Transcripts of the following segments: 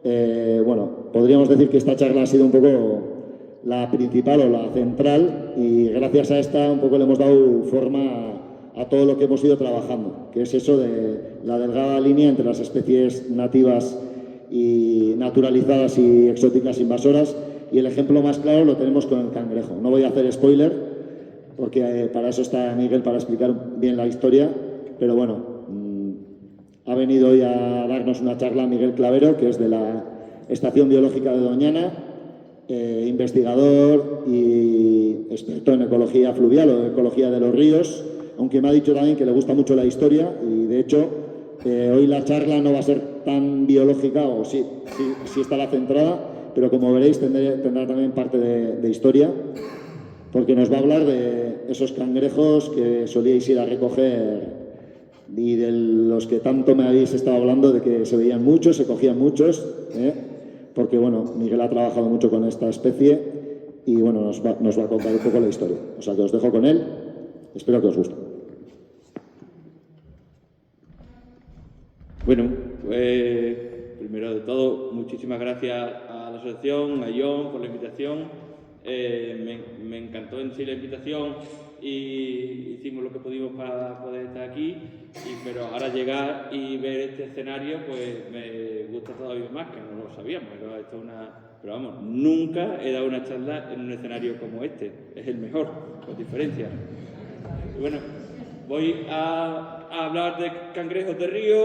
bueno, podríamos decir que esta charla ha sido un poco la principal o la central y gracias a esta un poco le hemos dado forma a todo lo que hemos ido trabajando, que es eso de la delgada línea entre las especies nativas y naturalizadas y exóticas invasoras, y el ejemplo más claro lo tenemos con el cangrejo. No voy a hacer spoiler porque para eso está Miguel, para explicar bien la historia, pero bueno, ha venido hoy a darnos una charla Miguel Clavero, que es de la Estación Biológica de Doñana, investigador y experto en ecología fluvial o ecología de los ríos, aunque me ha dicho también que le gusta mucho la historia y de hecho hoy la charla no va a ser tan biológica, o sí estará centrada, pero como veréis tendrá también parte de historia, porque nos va a hablar de esos cangrejos que solíais ir a recoger y de los que tanto me habéis estado hablando, de que se veían muchos, se cogían muchos, porque bueno, Miguel ha trabajado mucho con esta especie y bueno, nos va a contar un poco la historia. O sea que os dejo con él, espero que os guste. Bueno, pues primero de todo, muchísimas gracias a la asociación, a John por la invitación. Me encantó en sí la invitación y hicimos lo que pudimos para poder estar aquí, pero ahora llegar y ver este escenario pues me gusta todavía más, que no lo sabíamos, pero vamos, nunca he dado una charla en un escenario como este, es el mejor, con diferencia. Y bueno, voy a hablar de cangrejos de río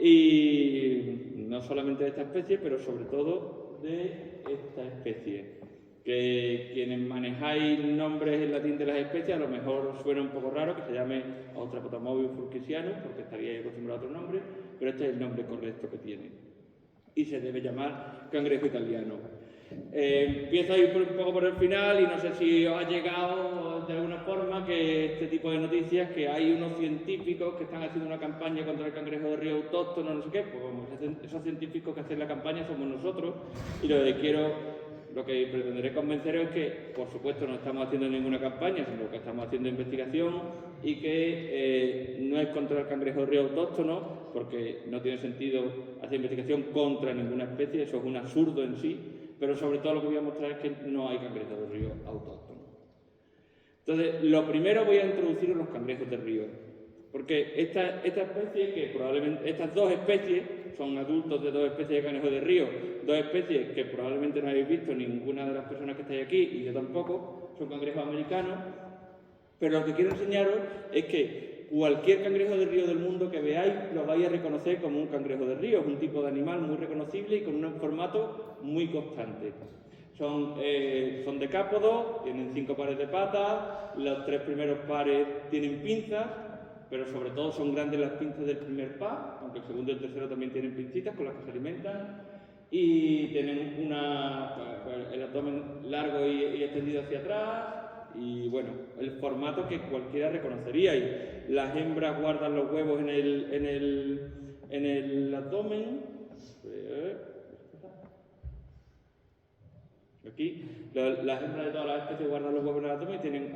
y no solamente de esta especie, pero sobre todo de esta especie. Que quienes manejáis nombres en latín de las especies a lo mejor suena un poco raro que se llame Ostracotomobius furkisianus, porque estaríais acostumbrados a otro nombre, pero este es el nombre correcto que tiene. Y se debe llamar cangrejo italiano. Empiezo a ir un poco por el final y no sé si os ha llegado de alguna forma que este tipo de noticias, que hay unos científicos que están haciendo una campaña contra el cangrejo de río autóctono, no sé qué, pues vamos, esos científicos que hacen la campaña somos nosotros y lo que pretenderé convenceros es que, por supuesto, no estamos haciendo ninguna campaña, sino que estamos haciendo investigación y que no es contra el cangrejo de río autóctono, porque no tiene sentido hacer investigación contra ninguna especie, eso es un absurdo en sí, pero sobre todo lo que voy a mostrar es que no hay cangrejos de río autóctonos. Entonces, lo primero voy a introduciros los cangrejos de río, porque esta especie, que probablemente estas dos especies son adultos de dos especies de cangrejos de río, dos especies que probablemente no habéis visto ninguna de las personas que estáis aquí y yo tampoco, son cangrejos americanos, pero lo que quiero enseñaros es que cualquier cangrejo de río del mundo que veáis lo vais a reconocer como un cangrejo de río, es un tipo de animal muy reconocible y con un formato muy constante. Son decápodos, tienen 5 pares de patas, los 3 primeros pares tienen pinzas, pero sobre todo son grandes las pinzas del primer par, aunque el segundo y el tercero también tienen pincitas con las que se alimentan, y tienen el abdomen largo y extendido hacia atrás, y bueno, el formato que cualquiera reconocería. Y las hembras guardan los huevos en el abdomen. Aquí, las hembras de todas las especies guardan los huevos en el abdomen y tienen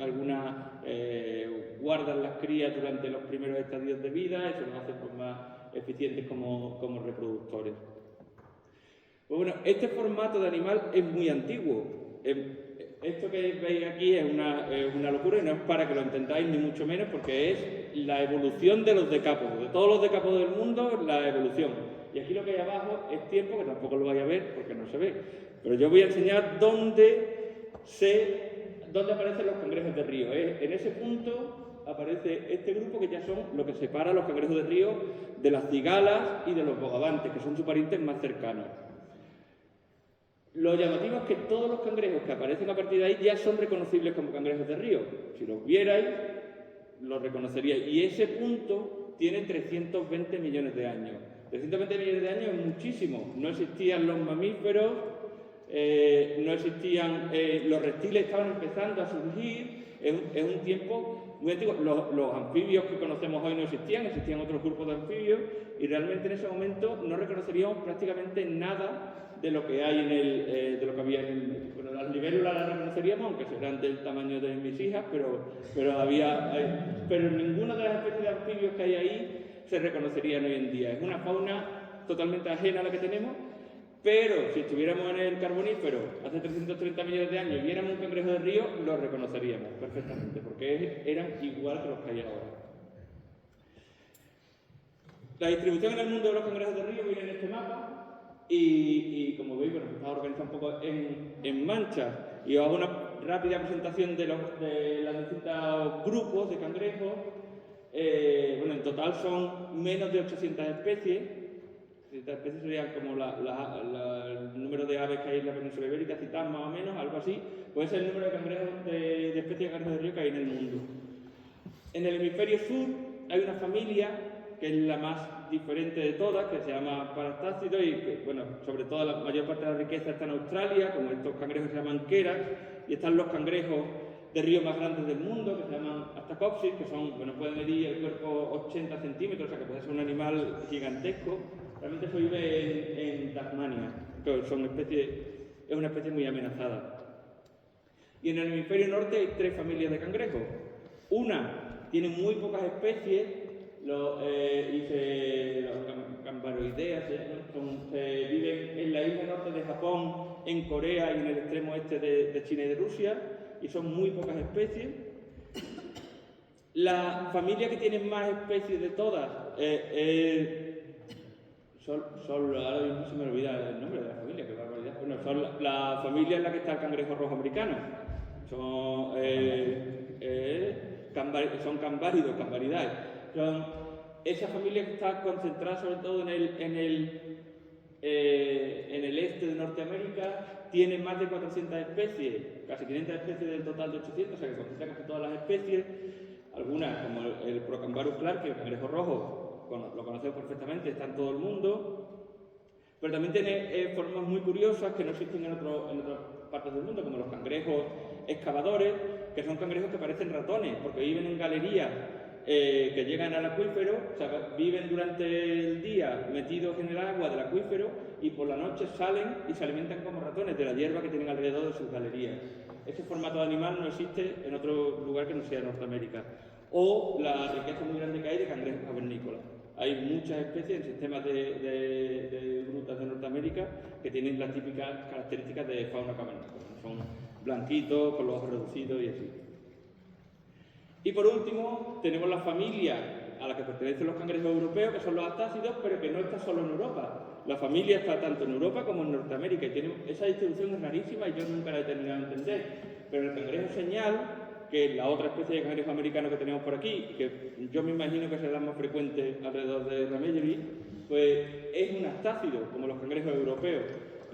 guardan las crías durante los primeros estadios de vida, eso los hace pues, más eficientes como reproductores. Pues bueno, este formato de animal es muy antiguo. Esto que veis aquí es una locura y no es para que lo entendáis ni mucho menos, porque es la evolución de los decápodos, de todos los decápodos del mundo, la evolución. Y aquí lo que hay abajo es tiempo, que tampoco lo vais a ver porque no se ve, pero yo voy a enseñar dónde aparecen los cangrejos de río. En ese punto aparece este grupo que ya son lo que separa a los cangrejos de río de las cigalas y de los bogavantes, que son sus parientes más cercanos. Lo llamativo es que todos los cangrejos que aparecen a partir de ahí ya son reconocibles como cangrejos de río. Si los vierais, los reconoceríais. Y ese punto tiene 320 millones de años. 320 millones de años es muchísimo. No existían los mamíferos, no existían... los reptiles estaban empezando a surgir. Es un tiempo muy antiguo. Los anfibios que conocemos hoy no existían otros grupos de anfibios. Y realmente en ese momento no reconoceríamos prácticamente nada de lo que hay de lo que había bueno, las libélulas las reconoceríamos, aunque serán del tamaño de mis hijas, pero ninguna de las especies de anfibios que hay ahí se reconocerían hoy en día. Es una fauna totalmente ajena a la que tenemos Pero si estuviéramos en el Carbonífero hace 330 millones de años y viéramos un cangrejo de río, lo reconoceríamos perfectamente, porque eran igual que los que hay ahora. La distribución en el mundo de los cangrejos de río viene en este mapa y como veis, bueno, está organizado un poco en manchas y os hago una rápida presentación de los distintos grupos de cangrejos. Bueno, en total son menos de 800 especies. 800 especies serían como el número de aves que hay en la península ibérica, citar más o menos, algo así. Puede ser el número de cangrejos, de especies de cangrejos de río que hay en el mundo. En el hemisferio sur hay una familia que es la más diferente de todas, que se llama Parastácidos y que, bueno, sobre todo la mayor parte de la riqueza está en Australia, como estos cangrejos que se llaman queras, y están los cangrejos de río más grandes del mundo, que se llaman Astacopsis, que son, bueno, pueden medir el cuerpo 80 centímetros, o sea que puede ser un animal gigantesco. Realmente eso vive en Tasmania, que es una especie muy amenazada. Y en el hemisferio norte hay 3 familias de cangrejos. Una tiene muy pocas especies, los Gambaroideas, viven en la isla norte de Japón, en Corea y en el extremo este de China y de Rusia, y son muy pocas especies. La familia que tiene más especies de todas ahora mismo se me olvida el nombre de la familia, qué barbaridad. Bueno, son la familia en la que está el cangrejo rojo americano. Son cambáridos, cambaridae. Son esa familia que está concentrada sobre todo en el este de Norteamérica, tiene más de 400 especies, casi 500 especies del total de 800, o sea que concentra casi todas las especies. Algunas, como el Procambarus clark, el cangrejo rojo, lo conocemos perfectamente, está en todo el mundo, pero también tiene formas muy curiosas que no existen en otras partes del mundo, como los cangrejos excavadores, que son cangrejos que parecen ratones, porque viven en galerías que llegan al acuífero, o sea, viven durante el día metidos en el agua del acuífero y por la noche salen y se alimentan como ratones de la hierba que tienen alrededor de sus galerías. Ese formato de animal no existe en otro lugar que no sea Norteamérica. O la riqueza muy grande que hay de cangrejos cavernícolas. Hay muchas especies en sistemas de grutas de Norteamérica que tienen las típicas características de fauna cavernícola. Son blanquitos, con los ojos reducidos y así. Y por último, tenemos la familia a la que pertenecen los cangrejos europeos, que son los astácidos, pero que no está solo en Europa. La familia está tanto en Europa como en Norteamérica y esa distribución es rarísima y yo nunca la he terminado de entender. Pero el cangrejo señal, que es la otra especie de cangrejo americano que tenemos por aquí, que yo me imagino que será más frecuente alrededor de Ramellery, pues es un astácido, como los cangrejos europeos,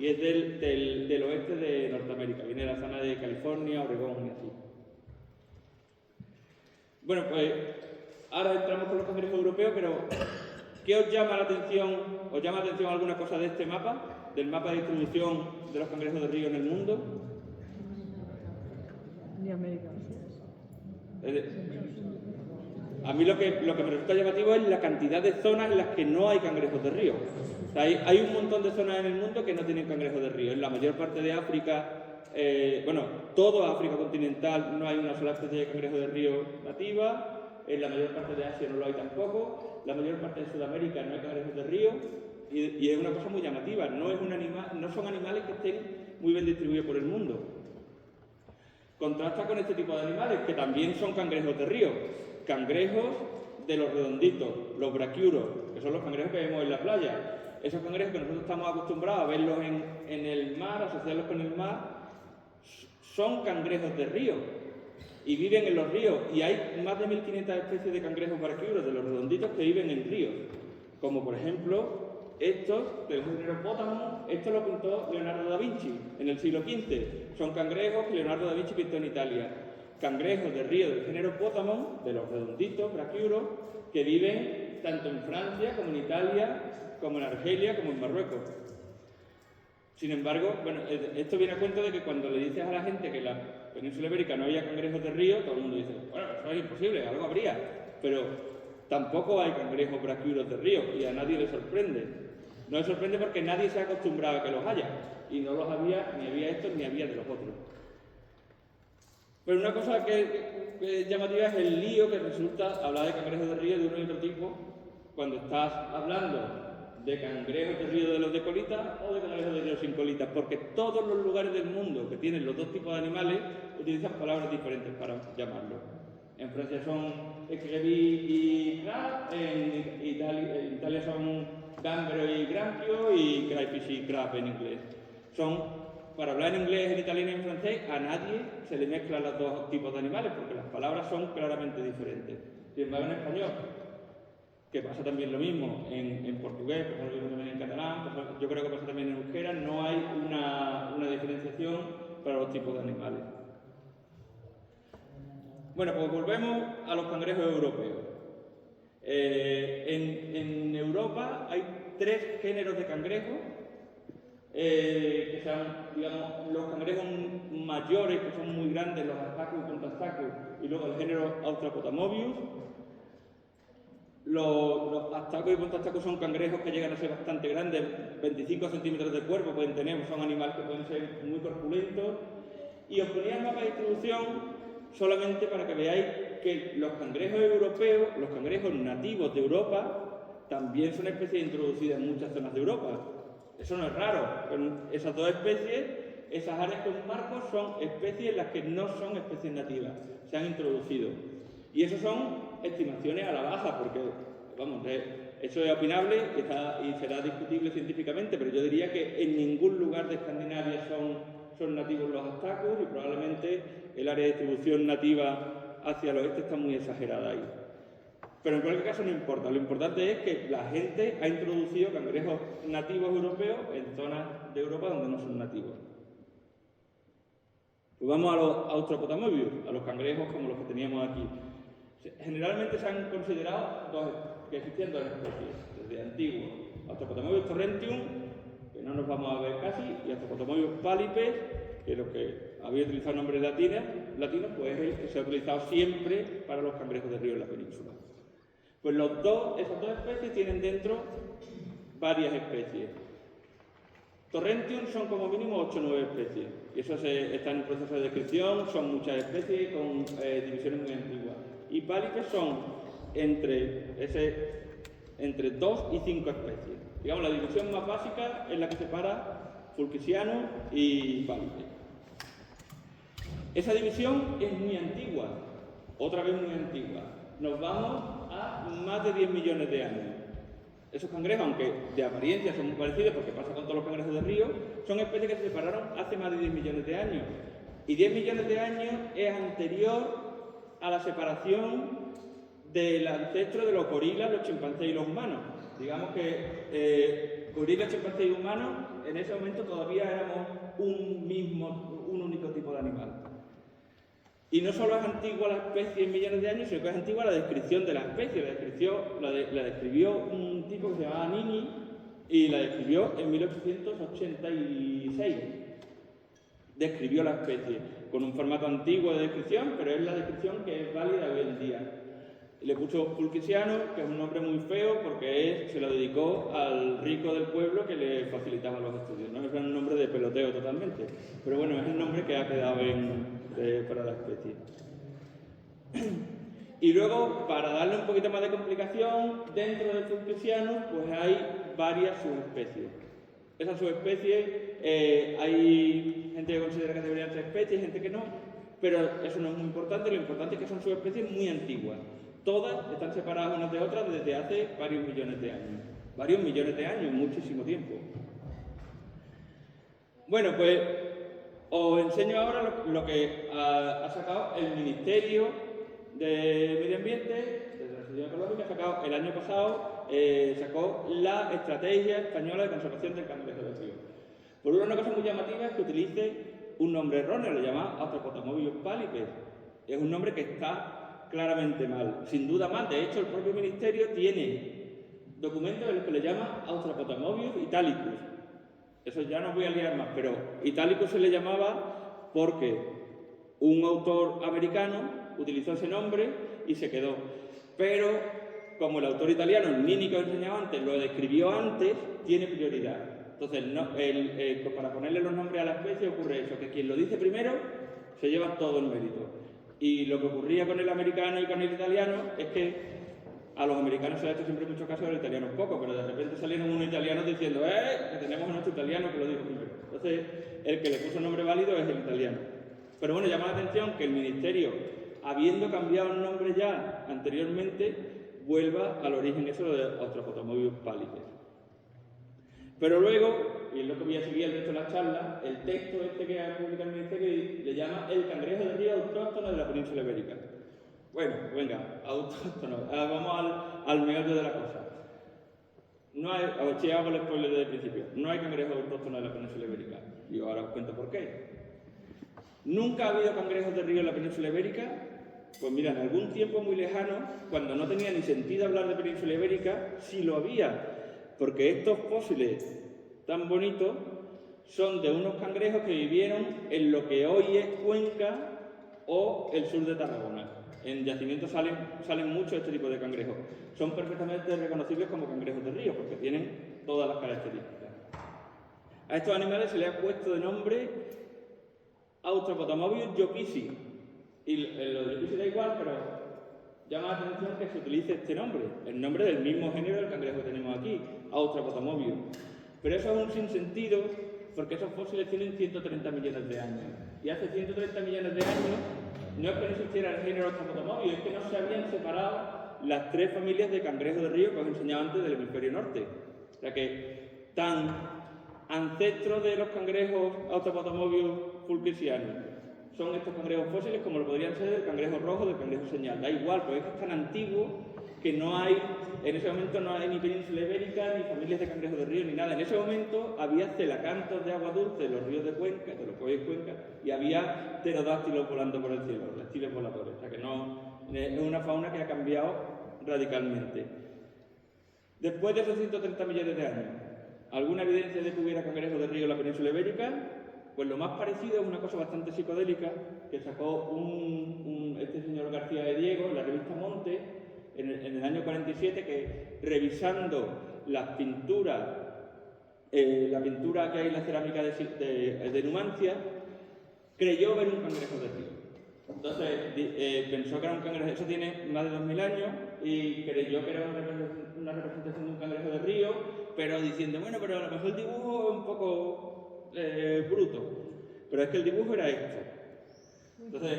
y es del oeste de Norteamérica, viene de la zona de California, Oregón y así. Bueno, pues ahora entramos con los cangrejos europeos, pero ¿qué os llama la atención? ¿Os llama la atención alguna cosa de este mapa? Del mapa de distribución de los cangrejos de río en el mundo. De América. A mí lo que me resulta llamativo es la cantidad de zonas en las que no hay cangrejos de río. O sea, hay un montón de zonas en el mundo que no tienen cangrejos de río. En la mayor parte de África, toda África continental no hay una sola especie de cangrejo de río nativa. En la mayor parte de Asia no lo hay tampoco. La mayor parte de Sudamérica no hay cangrejos de río. Y es una cosa muy llamativa. No son animales que estén muy bien distribuidos por el mundo. Contrasta con este tipo de animales, que también son cangrejos de río. Cangrejos de los redonditos, los braquiuros, que son los cangrejos que vemos en la playa. Esos cangrejos que nosotros estamos acostumbrados a verlos en el mar, asociarlos con el mar, son cangrejos de río y viven en los ríos. Y hay más de 1500 especies de cangrejos braquiuros, de los redonditos, que viven en ríos. Como por ejemplo estos del género Potamon. Esto lo pintó Leonardo da Vinci en el siglo XV. Son cangrejos que Leonardo da Vinci pintó en Italia. Cangrejos de río del género Potamon, de los redonditos, braquiuros, que viven tanto en Francia como en Italia, como en Argelia, como en Marruecos. Sin embargo, esto viene a cuento de que cuando le dices a la gente que en la península ibérica no había cangrejos de río, todo el mundo dice, bueno, eso es imposible, algo habría. Pero tampoco hay cangrejos braquiuros de río y a nadie le sorprende. No le sorprende porque nadie se ha acostumbrado a que los haya. Y no los había, ni había estos, ni había de los otros. Pero una cosa que es llamativa es el lío que resulta hablar de cangrejos de río de uno y otro tipo cuando estás hablando de cangrejos de río de los de colita o de cangrejos de pero sin colita, porque todos los lugares del mundo que tienen los dos tipos de animales utilizan palabras diferentes para llamarlo. En Francia son écrevisse y crab, en Italia son gambero y grampio y crayfish y crab en inglés. Para hablar en inglés, en italiano y en francés, a nadie se le mezclan los dos tipos de animales porque las palabras son claramente diferentes. Sin embargo, en español, que pasa también lo mismo en portugués, pasa lo mismo también en catalán, yo creo que pasa también en euskera, no hay una diferenciación para los tipos de animales. Bueno, pues volvemos a los cangrejos europeos. En Europa hay 3 géneros de cangrejos, que son, digamos, los cangrejos mayores, que son muy grandes, los Astacus y Pontastacus, y luego el género Austrapotamobius. Los Astacus y Pontastacus son cangrejos que llegan a ser bastante grandes, 25 centímetros de cuerpo pueden tener, son animales que pueden ser muy corpulentos. Y os ponía el mapa de distribución solamente para que veáis que los cangrejos europeos, los cangrejos nativos de Europa, también son especies introducidas en muchas zonas de Europa. Eso no es raro, pero esas dos especies, esas áreas que os marco, son especies las que no son especies nativas, se han introducido. Y eso son estimaciones a la baja, porque, vamos, eso es opinable y será discutible científicamente, pero yo diría que en ningún lugar de Escandinavia son nativos los astacus y probablemente el área de distribución nativa hacia el oeste está muy exagerada ahí. Pero en cualquier caso no importa, lo importante es que la gente ha introducido cangrejos nativos europeos en zonas de Europa donde no son nativos. Pues vamos a los Austrapotamobius, a los cangrejos como los que teníamos aquí. Generalmente se han considerado que existían 2 especies, desde antiguo. Austrapotamobius torrentium, que no nos vamos a ver casi, y Austrapotamobius pallipes, que lo que había utilizado nombres latinos, pues es el que se ha utilizado siempre para los cangrejos de río en la península. Pues esas dos especies tienen dentro varias especies. Torrentium son como mínimo 8 o 9 especies, y eso está en el proceso de descripción, son muchas especies con divisiones muy antiguas. Y pallipes son entre 2 y 5 especies. Digamos, la división más básica es la que separa Fulkisianus y pallipes. Esa división es muy antigua, otra vez muy antigua. Nos vamos a más de 10 millones de años. Esos cangrejos, aunque de apariencia son muy parecidos, porque pasa con todos los cangrejos de río, son especies que se separaron hace más de 10 millones de años. Y 10 millones de años es anterior a la separación del ancestro de los gorilas, los chimpancés y los humanos. Digamos que gorilas, chimpancés y humanos, en ese momento todavía éramos un único tipo de animal. Y no solo es antigua la especie en millones de años, sino que es antigua la descripción de la especie. La describió un tipo que se llamaba Nini y la describió en 1886. Describió la especie con un formato antiguo de descripción, pero es la descripción que es válida hoy en día. Le puso Fulkisianus, que es un nombre muy feo porque se lo dedicó al rico del pueblo que le facilitaba los estudios, ¿no? Es un nombre de peloteo totalmente, pero bueno, es un nombre que ha quedado para la especie. Y luego, para darle un poquito más de complicación, dentro del Fulkisianus pues hay varias subespecies. Esas subespecies, hay gente que considera que deberían ser especies, gente que no, pero eso no es muy importante, lo importante es que son subespecies muy antiguas. Todas están separadas unas de otras desde hace varios millones de años. Varios millones de años, muchísimo tiempo. Bueno, pues os enseño ahora lo que ha sacado el Ministerio de Medio Ambiente, de Transición Ecológica, ha sacado el año pasado, sacó la Estrategia Española de Conservación del Cangrejo del Río. Por una cosa muy llamativa es que utilice un nombre erróneo, lo llama Austrapotamobius pallipes. Es un nombre que está claramente mal, sin duda mal. De hecho, el propio Ministerio tiene documentos en los que le llama Austrapotamobius italicus. Eso ya no voy a liar más, pero italicus se le llamaba porque un autor americano utilizó ese nombre y se quedó. Pero como el autor italiano, Nini, que os enseñaba antes, lo describió antes, tiene prioridad. Entonces, para ponerle los nombres a la especie ocurre eso, que quien lo dice primero se lleva todo el mérito. Y lo que ocurría con el americano y con el italiano es que a los americanos se les ha hecho siempre mucho caso, del italiano poco, pero de repente salieron unos italianos diciendo que tenemos a nuestro italiano que lo dijo primero. Entonces, el que le puso nombre válido es el italiano. Pero bueno, llama la atención que el ministerio, habiendo cambiado el nombre ya anteriormente, vuelva al origen eso de Australopotamobius pallidus. Pero luego, y es lo que voy a seguir el resto de la charla, el texto este que ha publicado el ministerio le llama el cangrejo de río autóctono de la península ibérica. Bueno, venga, autóctono. Vamos al meollo de la cosa. No hay, a ver si hago el spoiler desde el principio, no hay cangrejos autóctonos en la península ibérica. Y ahora os cuento por qué. ¿Nunca ha habido cangrejos de río en la península ibérica? Pues mira, en algún tiempo muy lejano, cuando no tenía ni sentido hablar de península ibérica, sí lo había. Porque estos fósiles tan bonitos son de unos cangrejos que vivieron en lo que hoy es Cuenca o el sur de Tarragona. En yacimientos salen mucho este tipo de cangrejos. Son perfectamente reconocibles como cangrejos de río porque tienen todas las características. A estos animales se les ha puesto de nombre Australopotamobius jopisi. Y lo de jopisi da igual, pero llama la atención que se utilice este nombre, el nombre del mismo género del cangrejo que tenemos aquí, Australopotamobius. Pero eso es un sinsentido porque esos fósiles tienen 130 millones de años. Y hace 130 millones de años no es que no existiera el género Australopotamobius, es que no se habían separado las tres familias de cangrejos de río que os he enseñado antes del hemisferio norte. O sea que tan ancestros de los cangrejos Australopotamobius fulcrisianos son estos cangrejos fósiles como lo podrían ser el cangrejo rojo del cangrejo señal. Da igual, porque es tan antiguo que no hay, en ese momento no hay ni península ibérica, ni familias de cangrejos de río, ni nada. En ese momento había celacantos de agua dulce de los ríos de Cuenca, de los cuellos de Cuenca, y había pterodáctilos volando por el cielo, reptiles voladores. O sea que no, es una fauna que ha cambiado radicalmente. Después de esos 130 millones de años, ¿alguna evidencia de que hubiera cangrejos de río en la península ibérica? Pues lo más parecido es una cosa bastante psicodélica que sacó este señor García de Diego en la revista Monte en el año 47, que revisando las pinturas, la pintura que hay en la cerámica de Numancia, creyó ver un cangrejo de río. Entonces pensó que era un cangrejo, eso tiene más de 2000 años, y creyó que era una representación de un cangrejo de río, pero diciendo, bueno, pero a lo mejor el dibujo es un poco bruto, pero es que el dibujo era esto. Entonces,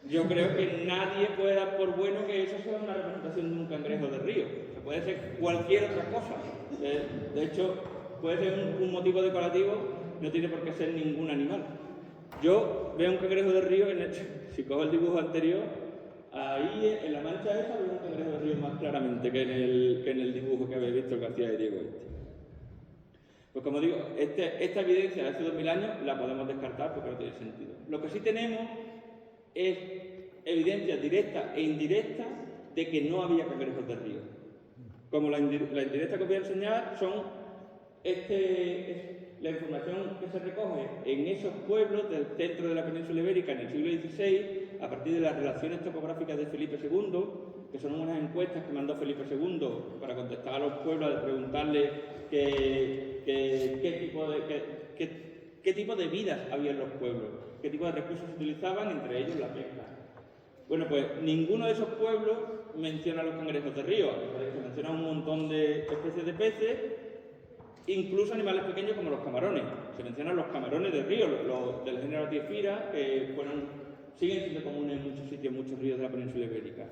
yo creo que nadie puede dar por bueno que eso sea una representación de un cangrejo de río. O sea, puede ser cualquier otra cosa. De hecho, puede ser un motivo decorativo, no tiene por qué ser ningún animal. Yo veo un cangrejo de río, si cojo el dibujo anterior, ahí en la mancha esa veo un cangrejo de río más claramente que en el dibujo que habéis visto el García de Diego este. Pues como digo, esta evidencia de hace 2000 años la podemos descartar porque no tiene sentido. Lo que sí tenemos es evidencias directas e indirectas de que no había cangrejos de río. Como la indirecta que os voy a enseñar son la información que se recoge en esos pueblos del centro de la península ibérica en el siglo XVI a partir de las relaciones topográficas de Felipe II, que son unas encuestas que mandó Felipe II para contestar a los pueblos, de preguntarles qué tipo de vidas había en los pueblos, qué tipo de recursos se utilizaban, entre ellos la pesca. Bueno, pues ninguno de esos pueblos menciona los cangrejos de río, se menciona un montón de especies de peces, incluso animales pequeños como los camarones. Se mencionan los camarones de río, los del género Tiefira, que siguen siendo comunes en muchos sitios, muchos ríos de la península ibérica.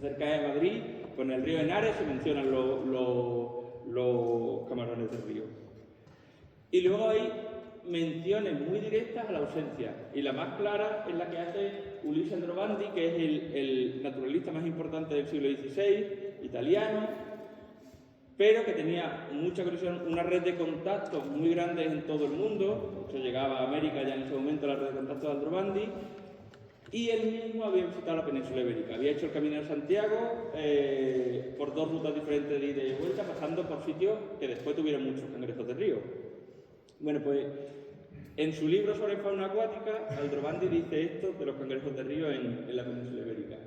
Cerca de Madrid, con el río Henares, se mencionan los camarones del río. Y luego hay menciones muy directas a la ausencia, y la más clara es la que hace Ulisse Aldrovandi, que es el naturalista más importante del siglo XVI, italiano, pero que tenía mucha conexión, una red de contactos muy grandes en todo el mundo. Se llegaba a América ya en ese momento la red de contactos de Aldrovandi, y él mismo había visitado la península ibérica. Había hecho el Camino de Santiago por 2 rutas diferentes de ida y vuelta, pasando por sitios que después tuvieron muchos cangrejos de río. Bueno, pues en su libro sobre fauna acuática, Aldrovandi dice esto de los cangrejos de río en la península ibérica.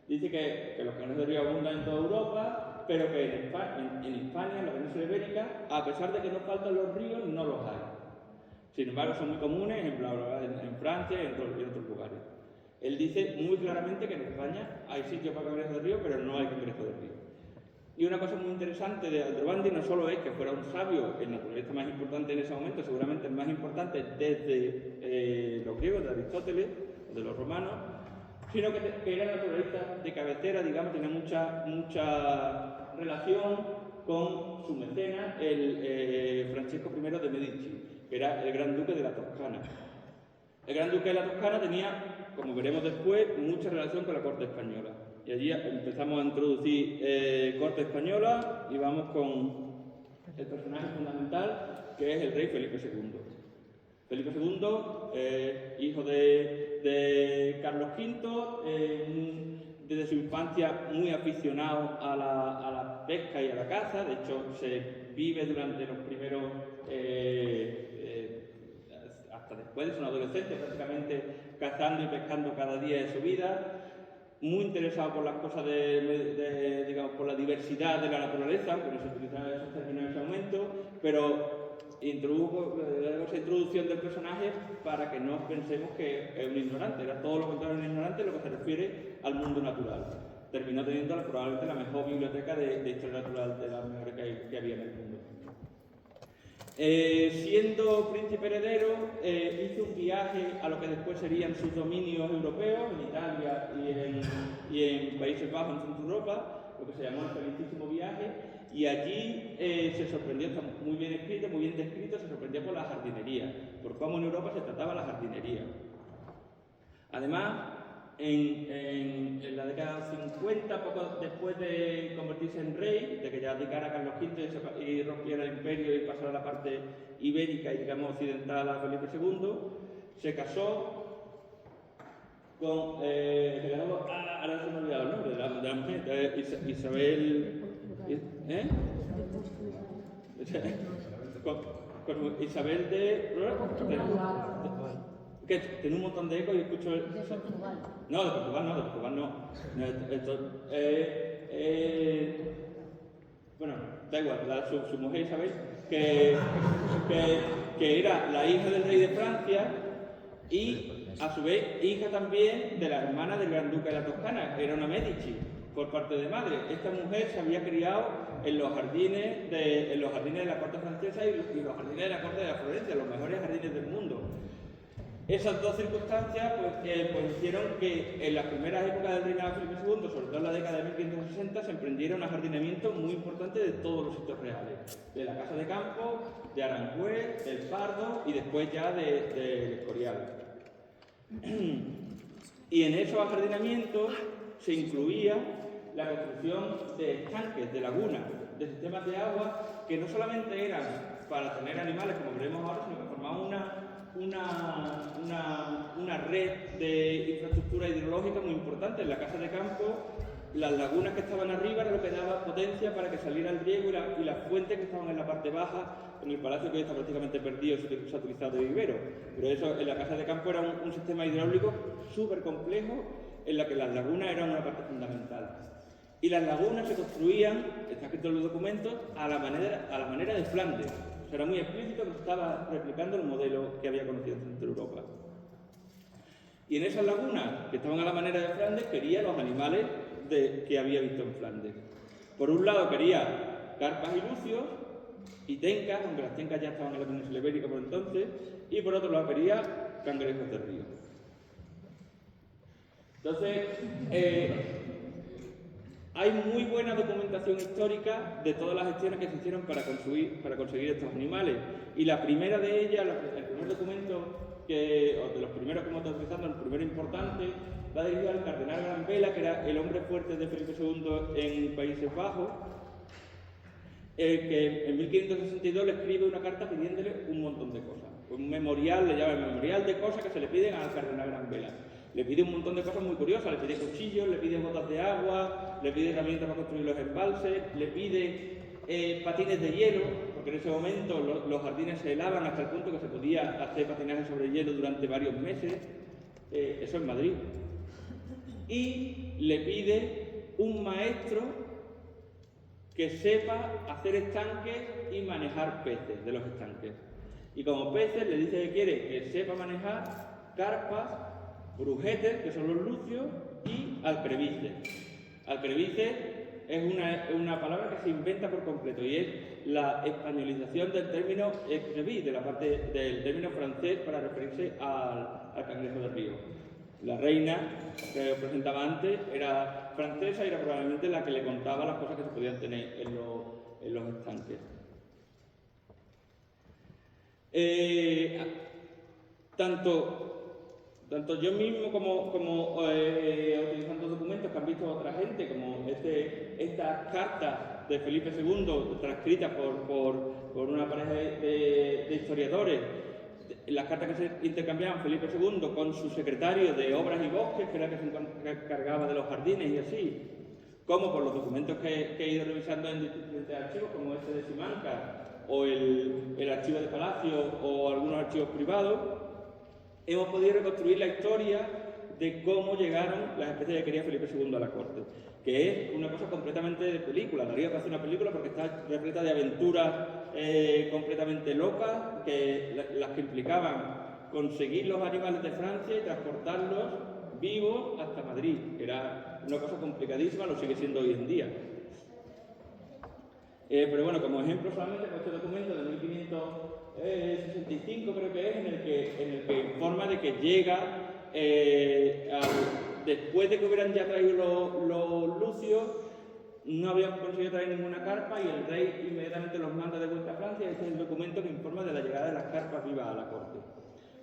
Dice que los cangrejos de río abundan en toda Europa, pero que en España, en la península ibérica, a pesar de que no faltan los ríos, no los hay. Sin embargo, son muy comunes en Francia y en otros lugares. Él dice muy claramente que en España hay sitios para cangrejos de río, pero no hay cangrejos de río. Y una cosa muy interesante de Aldrovandi no solo es que fuera un sabio, el naturalista más importante en ese momento, seguramente el más importante desde los griegos, de Aristóteles, o de los romanos, sino que era naturalista de cabecera, digamos, tenía mucha relación con su mecenas, el Francesco I de Medici, que era el gran duque de la Toscana. El gran duque de la Toscana tenía, como veremos después, mucha relación con la corte española. Y allí empezamos a introducir corte española y vamos con el personaje fundamental, que es el rey Felipe II. Felipe II, hijo de Carlos V, desde su infancia muy aficionado a la pesca y a la caza. De hecho, se vive durante los primeros, hasta después de su adolescencia, prácticamente cazando y pescando cada día de su vida. Muy interesado por las cosas digamos, por la diversidad de la naturaleza, aunque no se utilizaban esos términos en ese momento, pero introdujo esa introducción del personaje para que no pensemos que es un ignorante, era todo lo contrario de un ignorante en lo que se refiere al mundo natural. Terminó teniendo probablemente la mejor biblioteca de historia natural, de las mejores que había en el mundo. Siendo príncipe heredero, hizo un viaje a lo que después serían sus dominios europeos, en Italia y en Países Bajos, en Centro Europa, lo que se llamó el felicísimo viaje, y allí se sorprendió, está muy bien escrito, muy bien descrito, se sorprendió por la jardinería, por cómo en Europa se trataba la jardinería. Además, en la década 50, poco después de convertirse en rey, de que ya abdicara Carlos V y rompiera el imperio y pasara a la parte ibérica y digamos occidental a Felipe II, se casó con, ahora se me ha olvidado el nombre de la mujer, Isabel, con Isabel que tiene un montón de eco y escucho el... No, de Portugal no. Bueno, da igual, su mujer Isabel, que era la hija del rey de Francia y a su vez hija también de la hermana del gran duque de la Toscana, era una Medici por parte de madre. Esta mujer se había criado en los jardines de la corte francesa y los jardines de la corte de la Florencia, los mejores jardines del mundo. Esas dos circunstancias pues hicieron que en las primeras épocas del reinado de Felipe II, sobre todo en la década de 1560, se emprendiera un ajardinamiento muy importante de todos los sitios reales, de la Casa de Campo, de Aranjuez, del Pardo y después ya del Escorial. Y en esos ajardinamientos se incluía la construcción de estanques, de lagunas, de sistemas de agua que no solamente eran para tener animales, como veremos ahora, sino que formaban una red de infraestructura hidrológica muy importante. En la Casa de Campo, las lagunas que estaban arriba era lo que daba potencia para que saliera el riego y las fuentes que estaban en la parte baja, en el palacio que hoy está prácticamente perdido, se ha utilizado de vivero. Pero eso en la Casa de Campo era un sistema hidráulico súper complejo en la que las lagunas eran una parte fundamental. Y las lagunas se construían, está escrito en los documentos, a la manera de Flandes. O sea, era muy explícito que estaba replicando el modelo que había conocido en Centro Europa. Y en esas lagunas, que estaban a la manera de Flandes, quería los animales que había visto en Flandes. Por un lado quería carpas y lucios y tencas, aunque las tencas ya estaban en la península ibérica por entonces, y por otro lado quería cangrejos de río. Entonces, hay muy buena documentación histórica de todas las gestiones que se hicieron para conseguir estos animales. Y la primera de ellas, el primer documento, o de los primeros que hemos estado utilizando, el primero importante, va dirigido al cardenal Gran Vela, que era el hombre fuerte de Felipe II en Países Bajos, que en 1562 le escribe una carta pidiéndole un montón de cosas. Un memorial, le llama el memorial de cosas que se le piden al cardenal Gran Vela. Le pide un montón de cosas muy curiosas, le pide cuchillos, le pide botas de agua, le pide herramientas para construir los embalses, le pide patines de hielo, porque en ese momento los jardines se helaban hasta el punto que se podía hacer patinaje sobre hielo durante varios meses, eso en Madrid. Y le pide un maestro que sepa hacer estanques y manejar peces de los estanques. Y como peces le dice que quiere que sepa manejar carpas Brujetes, que son los lucios, y alcrevices. Alcrevices es una palabra que se inventa por completo y es la españolización del término écrevisse, de la parte del término francés para referirse al cangrejo de río. La reina que os presentaba antes era francesa y era probablemente la que le contaba las cosas que se podían tener en los estanques. Tanto yo mismo como utilizando documentos que han visto otra gente, como estas cartas de Felipe II transcritas por una pareja de historiadores, las cartas que se intercambiaban Felipe II con su secretario de Obras y Bosques, que era el que se encargaba de los jardines y así, como por los documentos que he ido revisando en diferentes archivos, como este de Simancas, o el archivo de Palacio, o algunos archivos privados, hemos podido reconstruir la historia de cómo llegaron las especies que quería Felipe II a la corte, que es una cosa completamente de película. Daría para hacer una película porque está repleta de aventuras completamente locas, las que implicaban conseguir los animales de Francia y transportarlos vivos hasta Madrid. Era una cosa complicadísima, lo sigue siendo hoy en día. Pero bueno, como ejemplo solamente con este documento de 1565 creo que es, en el que informa de que llega, después de que hubieran ya traído los lucios, no habían conseguido traer ninguna carpa y el rey inmediatamente los manda de vuelta a Francia. Este es el documento que informa de la llegada de las carpas vivas a la corte.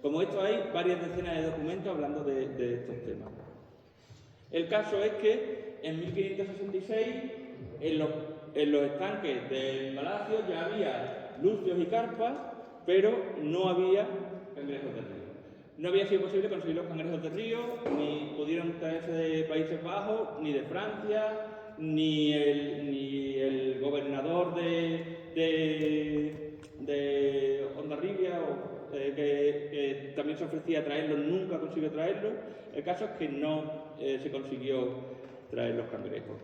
Como esto hay varias decenas de documentos hablando de estos temas. El caso es que en 1566, en los estanques del palacio ya había lucios y carpas, pero no había cangrejos de río. No había sido posible conseguir los cangrejos de río, ni pudieron traerse de Países Bajos, ni de Francia, ni el gobernador de Hondarribia, que también se ofrecía a traerlos, nunca consiguió traerlos. El caso es que no se consiguió traer los cangrejos.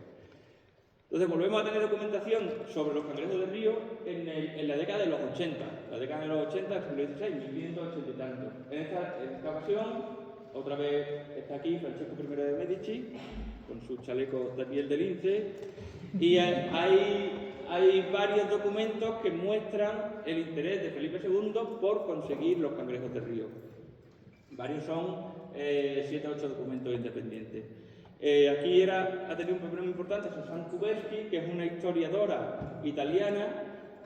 Entonces volvemos a tener documentación sobre los cangrejos de río en la década de los 80, la década de los 80 del siglo XVI, 1580 y tanto. En esta ocasión, otra vez está aquí Francesco I de Medici, con su chaleco de piel de lince, y hay varios documentos que muestran el interés de Felipe II por conseguir los cangrejos de río. Varios son 7 o 8 documentos independientes. Aquí ha tenido un papel muy importante Susan Kuberski, que es una historiadora italiana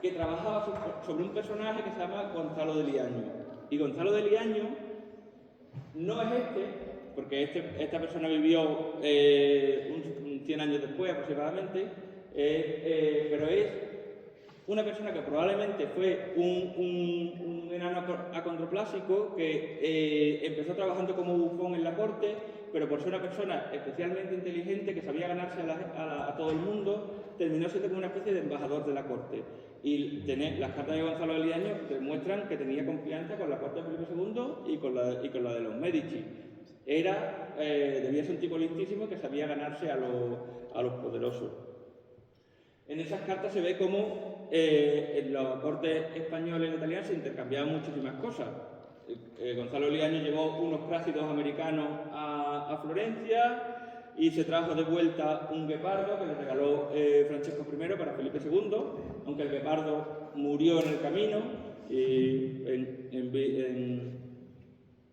que trabajaba sobre un personaje que se llama Gonzalo de Liaño. Y Gonzalo de Liaño no es porque esta persona vivió 100 años después aproximadamente, pero es una persona que probablemente fue un enano acondroplásico que empezó trabajando como bufón en la corte, pero por ser una persona especialmente inteligente que sabía ganarse a todo el mundo, terminó siendo como una especie de embajador de la corte. Y las cartas de Gonzalo de Liaño demuestran que tenía confianza con la corte de Felipe II y con la de los Medici. Debía ser un tipo listísimo que sabía ganarse a los poderosos. En esas cartas se ve cómo en la corte española y la italiana se intercambiaban muchísimas cosas. Gonzalo Liaño llevó unos crácidos americanos a Florencia y se trajo de vuelta un guepardo que le regaló Francesco I para Felipe II, aunque el guepardo murió en el camino en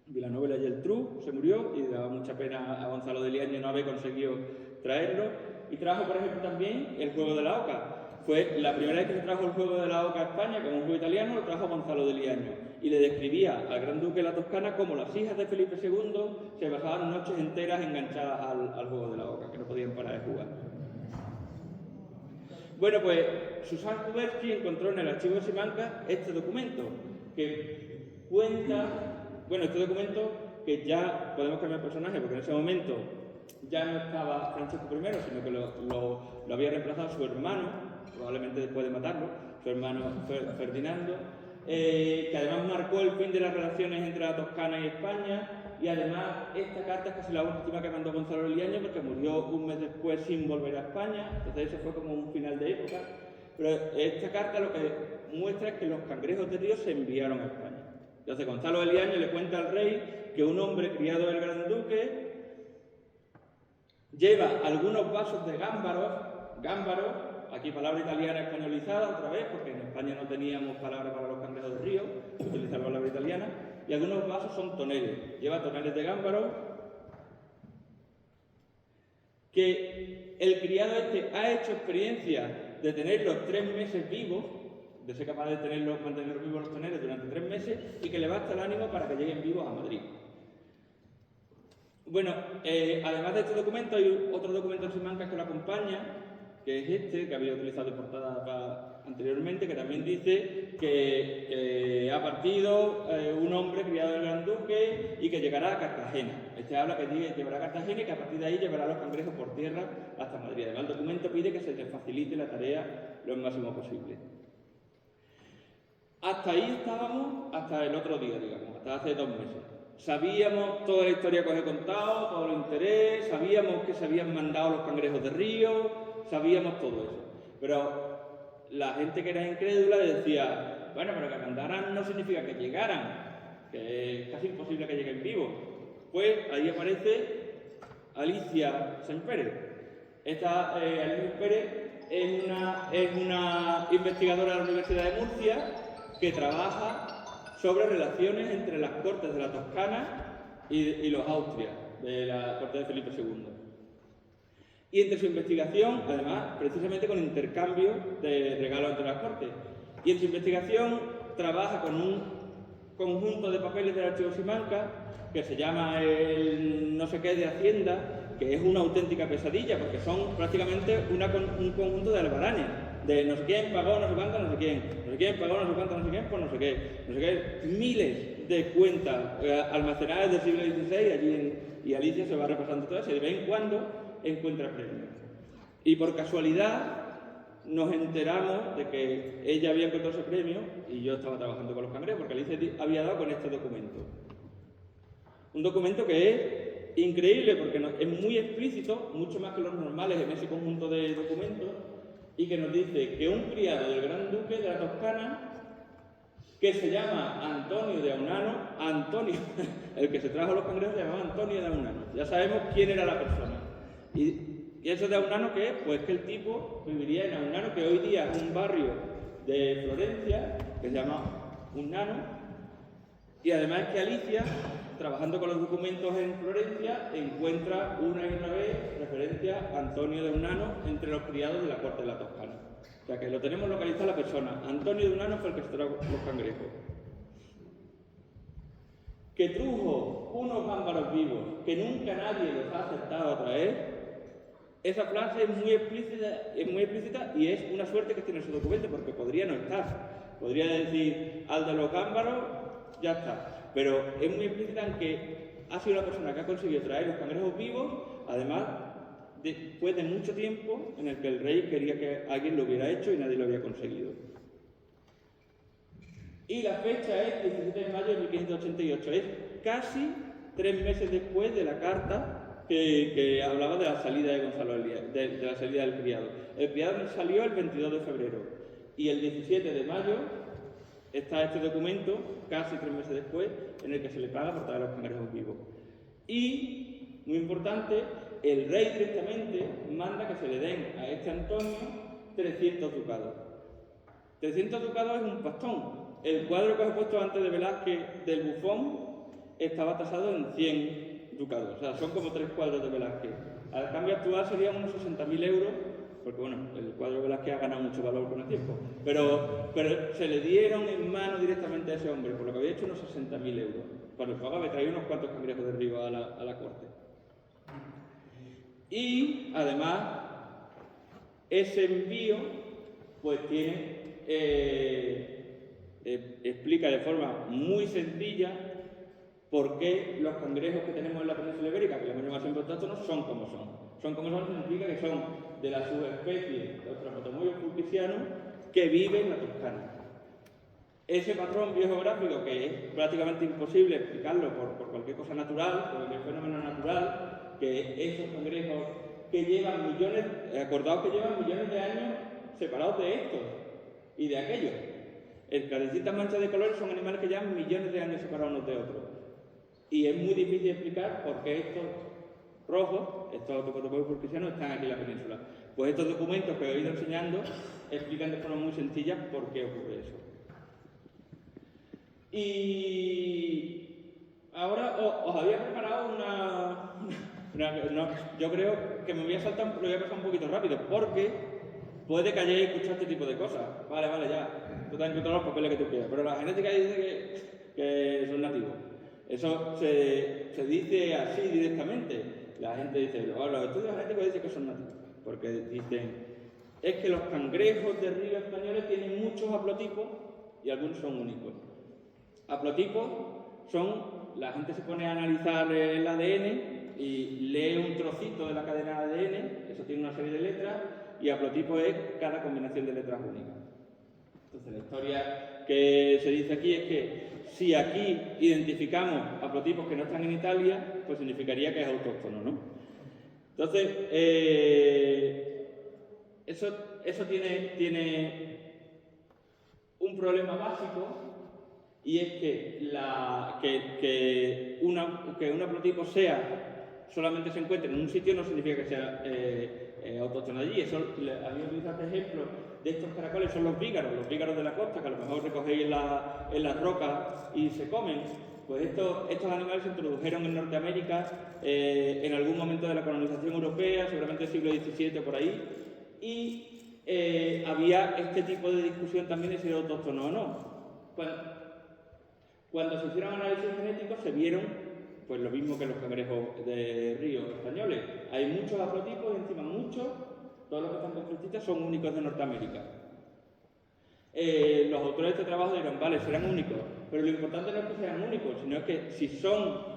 Vilanova y Geltrú se murió y daba mucha pena a Gonzalo de Liaño no haber conseguido traerlo. Y trajo, por ejemplo, también el juego de la oca. Fue la primera vez que se trajo el juego de la oca a España, como un juego italiano, lo trajo Gonzalo de Liaño. Y le describía al gran duque de la Toscana como las hijas de Felipe II se pasaban noches enteras enganchadas al juego de la oca, que no podían parar de jugar. Bueno, pues Susan Kuberski encontró en el archivo de Simancas este documento, que cuenta, este documento que ya podemos cambiar el personaje, porque en ese momento ya no estaba Francesco I, sino que lo había reemplazado su hermano, probablemente después de matarlo, su hermano Ferdinando, que además marcó el fin de las relaciones entre la Toscana y España, y además esta carta es casi la última que mandó Gonzalo de Liaño, porque murió un mes después sin volver a España, entonces eso fue como un final de época. Pero esta carta lo que muestra es que los cangrejos de río se enviaron a España. Entonces Gonzalo Eliaño le cuenta al rey que un hombre criado del Gran Duque lleva algunos vasos de gámbaros, aquí palabra italiana españolizada otra vez, porque en España no teníamos palabra para los cangrejos de río, se utiliza la palabra italiana, y algunos vasos son toneles, lleva toneles de gámbaros, que el criado este ha hecho experiencia de tenerlos 3 meses vivos, de ser capaz de mantener vivos los toneles durante 3 meses, y que le basta el ánimo para que lleguen vivos a Madrid. Bueno, además de este documento, hay otro documento en Simancas que lo acompaña, que es este, que había utilizado de portada anteriormente, que también dice que ha partido un hombre criado del Gran Duque y que llegará a Cartagena. Este habla que llevará a Cartagena y que a partir de ahí llevará a los cangrejos por tierra hasta Madrid. Además, el documento pide que se les facilite la tarea lo máximo posible. Hasta ahí estábamos, hasta el otro día, digamos, hasta hace 2 meses. Sabíamos toda la historia que os he contado, todo el interés, sabíamos que se habían mandado los cangrejos de río, sabíamos todo eso. Pero la gente que era incrédula decía, bueno, pero que mandaran no significa que llegaran, que es casi imposible que lleguen vivos. Pues ahí aparece Alicia Sempere. Esta Alicia Sempere es una investigadora de la Universidad de Murcia que trabaja sobre relaciones entre las cortes de la Toscana y los Austrias, de la corte de Felipe II. Y entre su investigación, además, precisamente con intercambio de regalos entre las cortes. Y en su investigación trabaja con un conjunto de papeles del Archivo Simancas que se llama el no sé qué de Hacienda, que es una auténtica pesadilla, porque son prácticamente un conjunto de albaranes, de no sé quién pagó, no sé cuánto, no sé quién, no sé quién pagó, no sé cuánto, no sé quién, pues no sé qué, miles de cuentas almacenadas del siglo XVI allí y Alicia se va repasando todo eso y de vez en cuando encuentra premios. Y por casualidad nos enteramos de que ella había encontrado ese premio y yo estaba trabajando con los cangrejos porque Alicia había dado con este documento. Un documento que es increíble porque es muy explícito, mucho más que los normales en ese conjunto de documentos, y que nos dice que un criado del Gran Duque de la Toscana, que se llama Antonio de Aunano, Antonio, el que se trajo los cangrejos se llamaba Antonio de Aunano, ya sabemos quién era la persona. ¿Y eso de Aunano qué es? Pues que el tipo viviría en Aunano, que hoy día es un barrio de Florencia, que se llama Unnano, y además que Alicia, trabajando con los documentos en Florencia, encuentra una y otra vez referencia a Antonio de Unnano entre los criados de la corte de la Toscana. O sea que lo tenemos localizado la persona. Antonio de Unnano fue el que se trajo los cangrejos. Que trujo unos gámbaros vivos que nunca nadie los ha aceptado a traer. Esa frase es muy explícita y es una suerte que tiene su documento porque podría no estar. Podría decir al de los gámbaros, ya está. Pero es muy explícita en que ha sido la persona que ha conseguido traer los cangrejos vivos, además después de mucho tiempo en el que el rey quería que alguien lo hubiera hecho y nadie lo había conseguido. Y la fecha es 17 de mayo de 1588, es casi 3 meses después de la carta que hablaba de la salida de Gonzalo Eliaño, de la salida del criado. El criado salió el 22 de febrero y el 17 de mayo está este documento, casi 3 meses después, en el que se le paga por traer los cangrejos vivos. Y, muy importante, el rey directamente manda que se le den a este Antonio 300 ducados. 300 ducados es un pastón. El cuadro que os he puesto antes de Velázquez del Bufón estaba tasado en 100 ducados, o sea, son como 3 cuadros de Velázquez. Al cambio actual serían unos 60.000 euros, porque bueno, el cuadro de Velázquez ha ganado mucho valor con el tiempo, pero se le dieron en mano directamente a ese hombre, por lo que había hecho unos 60.000 euros. Cuando jugaba me traía unos cuantos cangrejos de río a la corte. Y además, ese envío, pues tiene, explica de forma muy sencilla por qué los cangrejos que tenemos en la península ibérica, que le hemos llamado siempre autóctonos, son como son. Son como son significa que son de la subespecie de Ostracotomobius pulpicianus que vive en la Toscana. Ese patrón biogeográfico que es prácticamente imposible explicarlo por cualquier cosa natural, por cualquier fenómeno natural, que esos cangrejos que llevan millones, acordaos que llevan millones de años separados de estos y de aquellos. Las distintas manchas de colores son animales que llevan millones de años separados unos de otros. Y es muy difícil explicar por qué estos rojos, estos autocotopeus purkisianos, están aquí en la península. Pues estos documentos que os he ido enseñando explican de forma muy sencilla por qué ocurre eso. Y ahora os había preparado yo creo que me voy a saltar, lo voy a pasar un poquito rápido, porque puede que hayáis escuchado este tipo de cosas. Vale, ya, tú te has encontrado los papeles que tú quieras, pero la genética dice que son nativos. Eso se dice así directamente. La gente dice, los estudios genéticos dicen que son nativos, porque dicen, es que los cangrejos de río españoles tienen muchos haplotipos y algunos son únicos. Haplotipos son, la gente se pone a analizar el ADN y lee un trocito de la cadena de ADN, eso tiene una serie de letras, y haplotipo es cada combinación de letras únicas. Entonces la historia que se dice aquí es que si aquí identificamos haplotipos que no están en Italia, pues significaría que es autóctono, ¿no? Entonces, eso tiene un problema básico, y es que un haplotipo solamente se encuentre en un sitio no significa que sea autóctono allí. Eso, había utilizado este ejemplo de estos caracoles, son los vígaros de la costa, que a lo mejor recogéis en las rocas y se comen. Pues estos animales se introdujeron en Norteamérica en algún momento de la colonización europea, seguramente siglo XVII o por ahí, y había este tipo de discusión también de si era autóctono o no. Cuando se hicieron análisis genéticos se vieron pues lo mismo que los cangrejos de río españoles. Hay muchos haplotipos y encima todos los que están con flechitas son únicos de Norteamérica. Los autores de este trabajo dirán, vale, serán únicos, pero lo importante no es que sean únicos, sino es que si son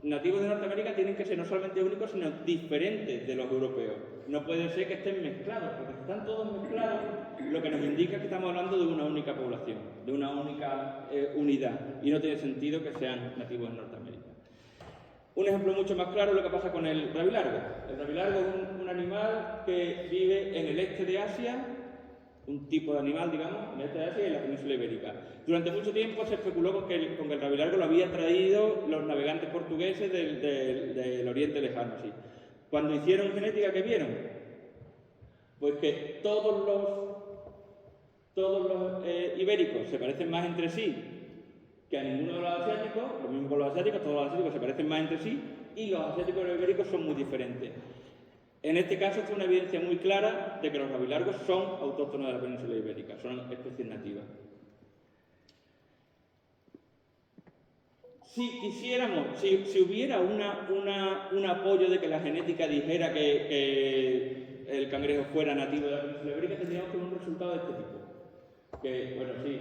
nativos de Norteamérica tienen que ser no solamente únicos, sino diferentes de los europeos. No puede ser que estén mezclados, porque si están todos mezclados, lo que nos indica es que estamos hablando de una única población, de una única unidad, y no tiene sentido que sean nativos de Norteamérica. Un ejemplo mucho más claro es lo que pasa con el rabilargo. El rabilargo es un animal que vive en el este de Asia, un tipo de animal, digamos, en el este de Asia y en la península ibérica. Durante mucho tiempo se especuló con que el rabilargo lo habían traído los navegantes portugueses del Oriente Lejano. ¿Sí? Cuando hicieron genética, ¿qué vieron? Pues que todos los ibéricos se parecen más entre sí que a ninguno de los asiáticos, lo mismo con los asiáticos, todos los asiáticos se parecen más entre sí, y los asiáticos y los ibéricos son muy diferentes. En este caso, esto es una evidencia muy clara de que los rabilargos son autóctonos de la península ibérica, son especies nativas. Si quisiéramos, si hubiera un apoyo de que la genética dijera que el cangrejo fuera nativo de la península ibérica, tendríamos que ver un resultado de este tipo. Que, bueno, sí,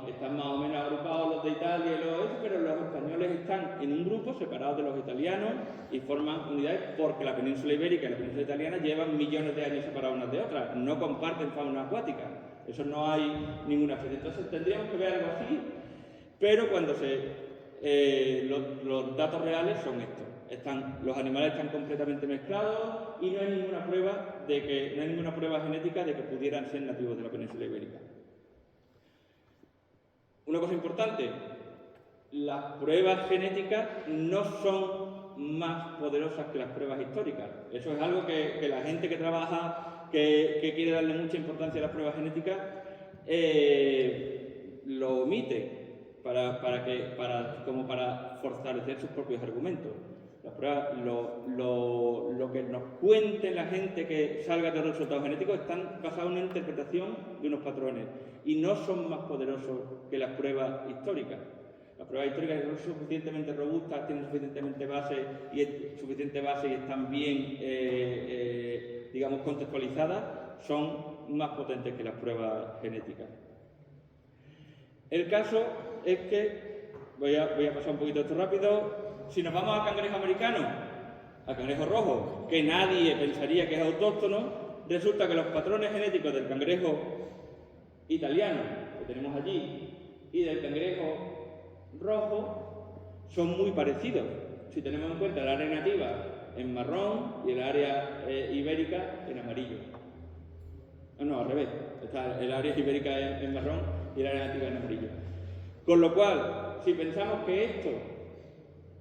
están más o menos agrupados los de Italia y los pero los españoles están en un grupo separados de los italianos y forman unidades porque la península ibérica y la península italiana llevan millones de años separadas unas de otras, no comparten fauna acuática, eso no hay ninguna especie. Entonces tendríamos que ver algo así, pero cuando los datos reales son estos. Los animales están completamente mezclados y no hay ninguna prueba genética de que pudieran ser nativos de la península ibérica. Una cosa importante, las pruebas genéticas no son más poderosas que las pruebas históricas. Eso es algo que la gente que trabaja, que quiere darle mucha importancia a las pruebas genéticas, lo omite como para fortalecer sus propios argumentos. Las pruebas, lo que nos cuente la gente que salga de los resultados genéticos están basados en una interpretación de unos patrones y no son más poderosos que las pruebas históricas. Las pruebas históricas son suficientemente robustas, tienen suficiente base y están bien, digamos, contextualizadas, son más potentes que las pruebas genéticas. El caso es que, voy a pasar un poquito esto rápido. Si nos vamos al cangrejo americano, al cangrejo rojo, que nadie pensaría que es autóctono, resulta que los patrones genéticos del cangrejo italiano que tenemos allí y del cangrejo rojo son muy parecidos. Si tenemos en cuenta el área nativa en marrón y el área ibérica en amarillo. No, al revés. El área ibérica en marrón y el área nativa en amarillo. Con lo cual, si pensamos que esto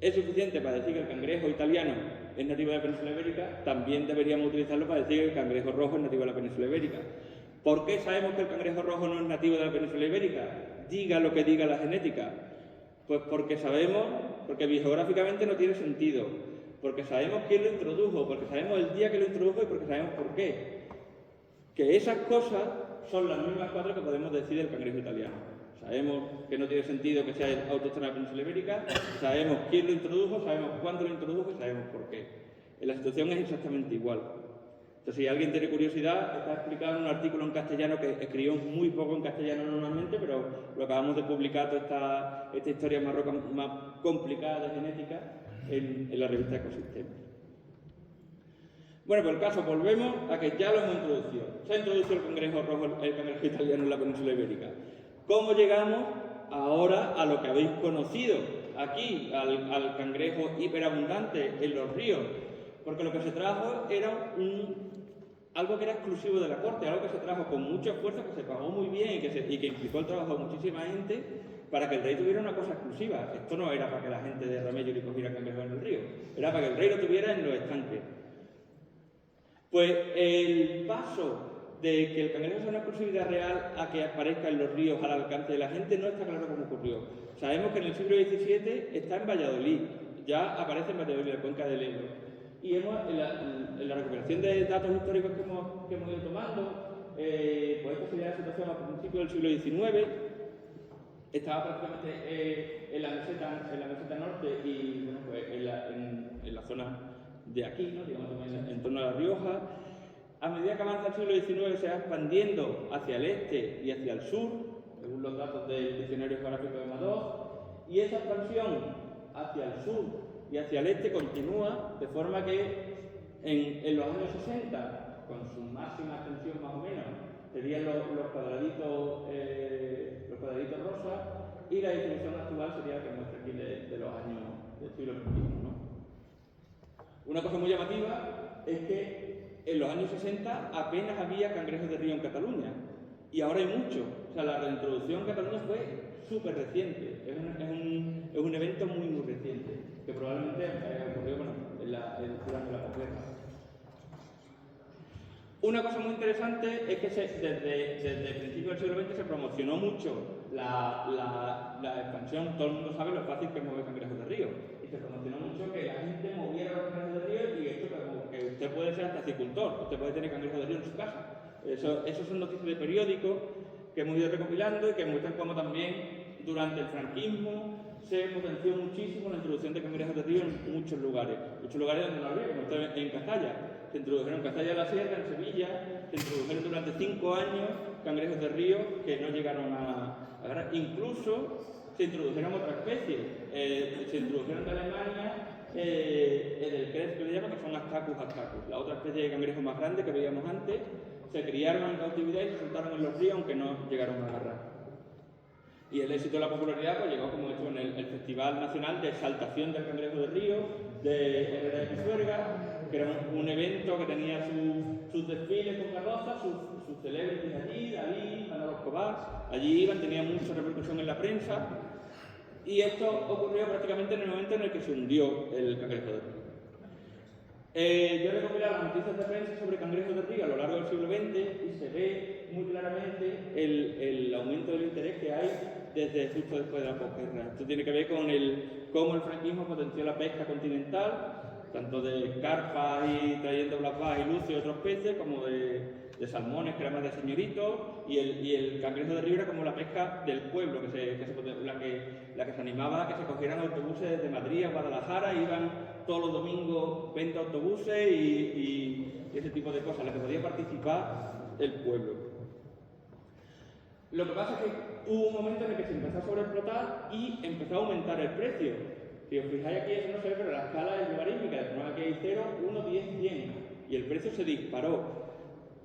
es suficiente para decir que el cangrejo italiano es nativo de la península ibérica, también deberíamos utilizarlo para decir que el cangrejo rojo es nativo de la península ibérica. ¿Por qué sabemos que el cangrejo rojo no es nativo de la península ibérica? Diga lo que diga la genética. Pues porque sabemos, porque biogeográficamente no tiene sentido, porque sabemos quién lo introdujo, porque sabemos el día que lo introdujo y porque sabemos por qué. Que esas cosas son las mismas 4 que podemos decir del cangrejo italiano. Sabemos que no tiene sentido que sea autóctono de la península ibérica, sabemos quién lo introdujo, sabemos cuándo lo introdujo y sabemos por qué. La situación es exactamente igual. Entonces, si alguien tiene curiosidad, está explicado en un artículo en castellano que escribimos muy poco en castellano normalmente, pero lo acabamos de publicar toda esta historia más complicada de genética en la revista Ecosistemas. Bueno, por el caso, volvemos a que ya lo hemos introducido. Se ha introducido el cangrejo rojo, el cangrejo italiano en la península ibérica. ¿Cómo llegamos ahora a lo que habéis conocido aquí, al cangrejo hiperabundante en los ríos? Porque lo que se trajo era algo que era exclusivo de la corte, algo que se trajo con mucho esfuerzo, que se pagó muy bien y que implicó el trabajo de muchísima gente para que el rey tuviera una cosa exclusiva. Esto no era para que la gente de Remello le cogiera cangrejo en el río, era para que el rey lo tuviera en los estanques. Pues el paso de que el cangrejo sea una exclusividad real a que aparezca en los ríos al alcance de la gente no está claro cómo ocurrió. Sabemos que en el siglo XVII está en Valladolid, ya aparece en Valladolid, en la cuenca del Ebro. Y en la recuperación de datos históricos que hemos ido tomando, pues esta sería la situación a principios del siglo XIX, estaba prácticamente en la meseta norte y bueno, pues en la zona de aquí, ¿no? Digamos, en torno a La Rioja. A medida que avanza el siglo XIX se va expandiendo hacia el este y hacia el sur, según los datos del Diccionario Geográfico de Madoz, y esa expansión hacia el sur y hacia el este continúa, de forma que en los años 60, con su máxima extensión más o menos, serían los cuadraditos rosas, y la distribución actual sería la que muestra aquí de los años del siglo XXI, ¿no? Una cosa muy llamativa es que en los años 60 apenas había cangrejos de río en Cataluña, y ahora hay muchos. O sea, la reintroducción en Cataluña fue súper reciente, es un evento muy, muy reciente, que probablemente ocurrió durante la posguerra. Una cosa muy interesante es que desde principios del siglo XX se promocionó mucho la expansión. Todo el mundo sabe lo fácil que es mover cangrejos de río, y se promocionó mucho que la gente moviera los cangrejos de río, y esto que usted puede ser hasta acicultor, usted puede tener cangrejos de río en su casa. Eso son noticias de periódicos que hemos ido recopilando y que muestran cómo también durante el franquismo se potenció muchísimo la introducción de cangrejos de río en muchos lugares donde no había, como en Cazalla. Se introdujeron en Cazalla de la Sierra, en Sevilla, se introdujeron durante 5 años cangrejos de río que no llegaron a agarrar. Incluso se introdujeron otras especies, se introdujeron de Alemania el crez que le llaman, que son Astacus astacus, la otra especie de cangrejo más grande que veíamos antes. Se criaron en cautividad y se soltaron en los ríos, aunque no llegaron a agarrar. Y el éxito de la popularidad pues llegó, como he dicho, en el Festival Nacional de Exaltación del Cangrejo de Río de Herrera de Pisuerga, que era un evento que tenía sus desfiles con carrozas, sus celebrities allí, Dalí, Manolo Escobar, allí iban, tenían mucha repercusión en la prensa, y esto ocurrió prácticamente en el momento en el que se hundió el cangrejo de río. Yo he recopilado las noticias de prensa sobre cangrejos de río a lo largo del siglo XX y se ve muy claramente el aumento del interés que hay desde justo después de la posguerra. Esto tiene que ver con cómo el franquismo potenció la pesca continental, tanto de carpas y trayendo blackbass y lucio y otros peces, como de salmones, que era más de señoritos, y el cangrejo de río era como la pesca del pueblo, la que se animaba a que se cogieran autobuses desde Madrid a Guadalajara, iban todos los domingos 20 autobuses y ese tipo de cosas, en las que podía participar el pueblo. Lo que pasa es que hubo un momento en el que se empezó a sobreexplotar y empezó a aumentar el precio. Si os fijáis aquí, eso no se ve, pero la escala es logarítmica, de forma que hay 0, 1, 10, 100, y el precio se disparó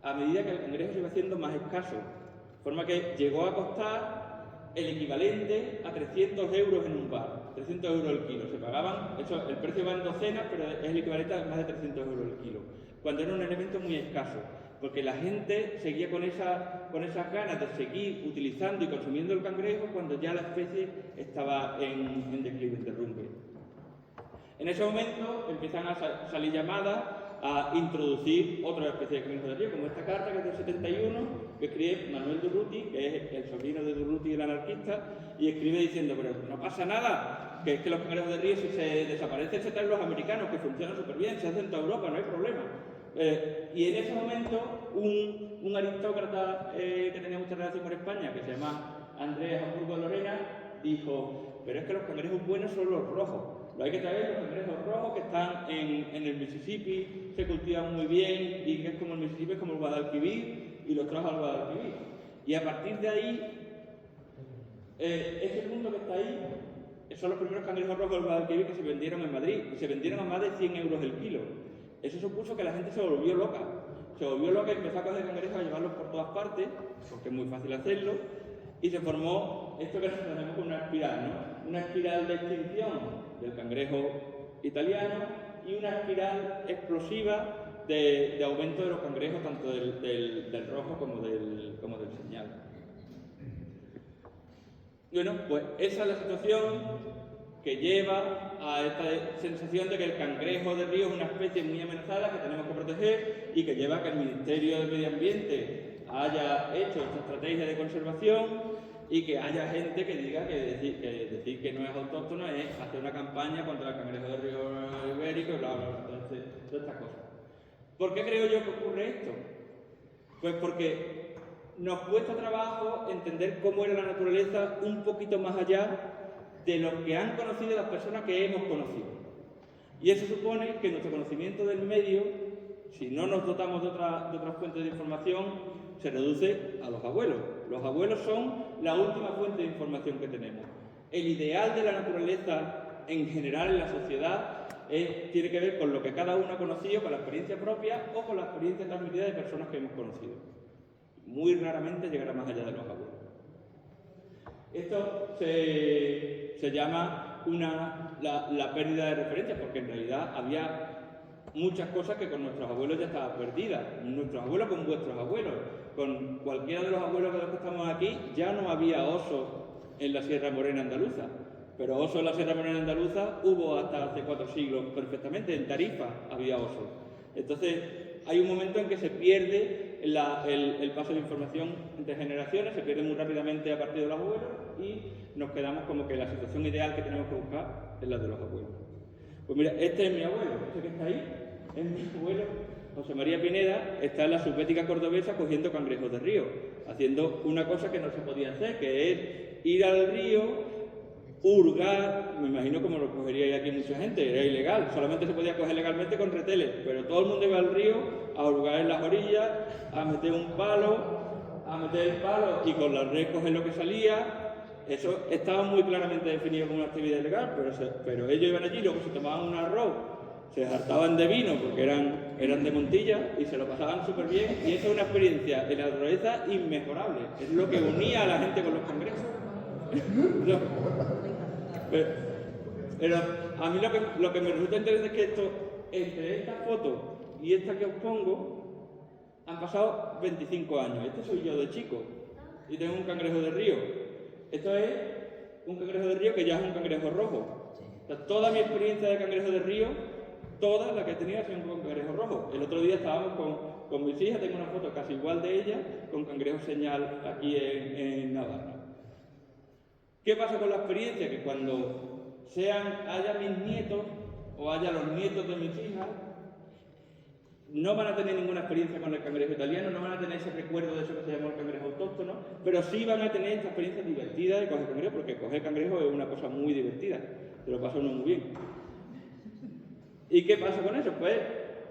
a medida que el cangrejo se iba haciendo más escaso, de forma que llegó a costar el equivalente a 300 euros en un bar, 300 euros el kilo. Se pagaban, el precio va en docenas, pero es el equivalente a más de 300 euros el kilo, cuando era un elemento muy escaso. porque la gente seguía con esas ganas de seguir utilizando y consumiendo el cangrejo cuando ya la especie estaba en declive, en derrumbe. En ese momento empiezan a salir llamadas a introducir otra especie de cangrejo de río, como esta carta que es del 71, que escribe Manuel Durruti, que es el sobrino de Durruti, el anarquista, y escribe diciendo, pero no pasa nada, que es que los cangrejos de río si se desaparecen se traen los americanos, que funcionan súper bien, se hacen en toda Europa, no hay problema. Y en ese momento un aristócrata que tenía mucha relación con España, que se llama Andrés Hamburgo Lorena, dijo, pero es que los cangrejos buenos son los rojos. Lo hay que traer los cangrejos rojos que están en el Mississippi, se cultivan muy bien, y que es como el Mississippi, es como el Guadalquivir, y los trajo al Guadalquivir. Y a partir de ahí, ese mundo que está ahí, son los primeros cangrejos rojos del Guadalquivir que se vendieron en Madrid, y se vendieron a más de 100 euros el kilo. Eso supuso que la gente se volvió loca. Se volvió loca y empezó a coger cangrejos a llevarlos por todas partes, porque es muy fácil hacerlo, y se formó esto que nosotros tenemos como una espiral, ¿no? Una espiral de extinción del cangrejo italiano y una espiral explosiva de aumento de los cangrejos, tanto del rojo como del señal. Bueno, pues esa es la situación que lleva a esta sensación de que el cangrejo de río es una especie muy amenazada que tenemos que proteger y que lleva a que el Ministerio del Medio Ambiente haya hecho esta estrategia de conservación y que haya gente que diga que decir que no es autóctono es hacer una campaña contra el cangrejo de río ibérico y bla, bla, bla, entonces, todas estas cosas. ¿Por qué creo yo que ocurre esto? Pues porque nos cuesta trabajo entender cómo era la naturaleza un poquito más allá de lo que han conocido las personas que hemos conocido. Y eso supone que nuestro conocimiento del medio, si no nos dotamos de otras fuentes de información, se reduce a los abuelos. Los abuelos son la última fuente de información que tenemos. El ideal de la naturaleza en general en la sociedad tiene que ver con lo que cada uno ha conocido, con la experiencia propia o con la experiencia transmitida de personas que hemos conocido. Muy raramente llegará más allá de los abuelos. Esto se llama la pérdida de referencia, porque en realidad había muchas cosas que con nuestros abuelos ya estaban perdidas. Nuestros abuelos con vuestros abuelos. Con cualquiera de los abuelos de los que estamos aquí ya no había osos en la Sierra Morena andaluza. Pero osos en la Sierra Morena andaluza hubo hasta hace 4 siglos perfectamente. En Tarifa había osos. Entonces hay un momento en que se pierde el paso de información entre generaciones, se pierde muy rápidamente a partir de los abuelos y nos quedamos como que la situación ideal que tenemos que buscar es la de los abuelos. Pues mira, este es mi abuelo, este que está ahí, es mi abuelo, José María Pineda, está en la subbética cordobesa cogiendo cangrejos de río, haciendo una cosa que no se podía hacer, que es ir al río, hurgar, me imagino como lo cogería aquí mucha gente, era ilegal, solamente se podía coger legalmente con reteles, pero todo el mundo iba al río a hurgar en las orillas, a meter un palo, a meter el palo y con la red coger lo que salía. Eso estaba muy claramente definido como una actividad ilegal, pero ellos iban allí, luego se tomaban un arroz, se hartaban de vino porque eran de Montilla y se lo pasaban súper bien, y esa es una experiencia en la naturaleza inmejorable, es lo que unía a la gente con los cangrejos. Pero a mí lo que me resulta interesante es que entre esta foto y esta que os pongo han pasado 25 años. Este soy yo de chico y tengo un cangrejo de río. Esto es un cangrejo de río que ya es un cangrejo rojo. O sea, toda mi experiencia de cangrejo de río, toda la que he tenido ha sido con cangrejo rojo. El otro día estábamos con mis hijas, tengo una foto casi igual de ella, con cangrejo señal aquí en Navarra. ¿Qué pasa con la experiencia? Que cuando haya mis nietos o haya los nietos de mis hijas, no van a tener ninguna experiencia con el cangrejo italiano, no van a tener ese recuerdo de eso que se llamó el cangrejo autóctono, pero sí van a tener esta experiencia divertida de coger cangrejo, porque coger cangrejo es una cosa muy divertida, se lo pasa uno muy bien. ¿Y qué pasa con eso? Pues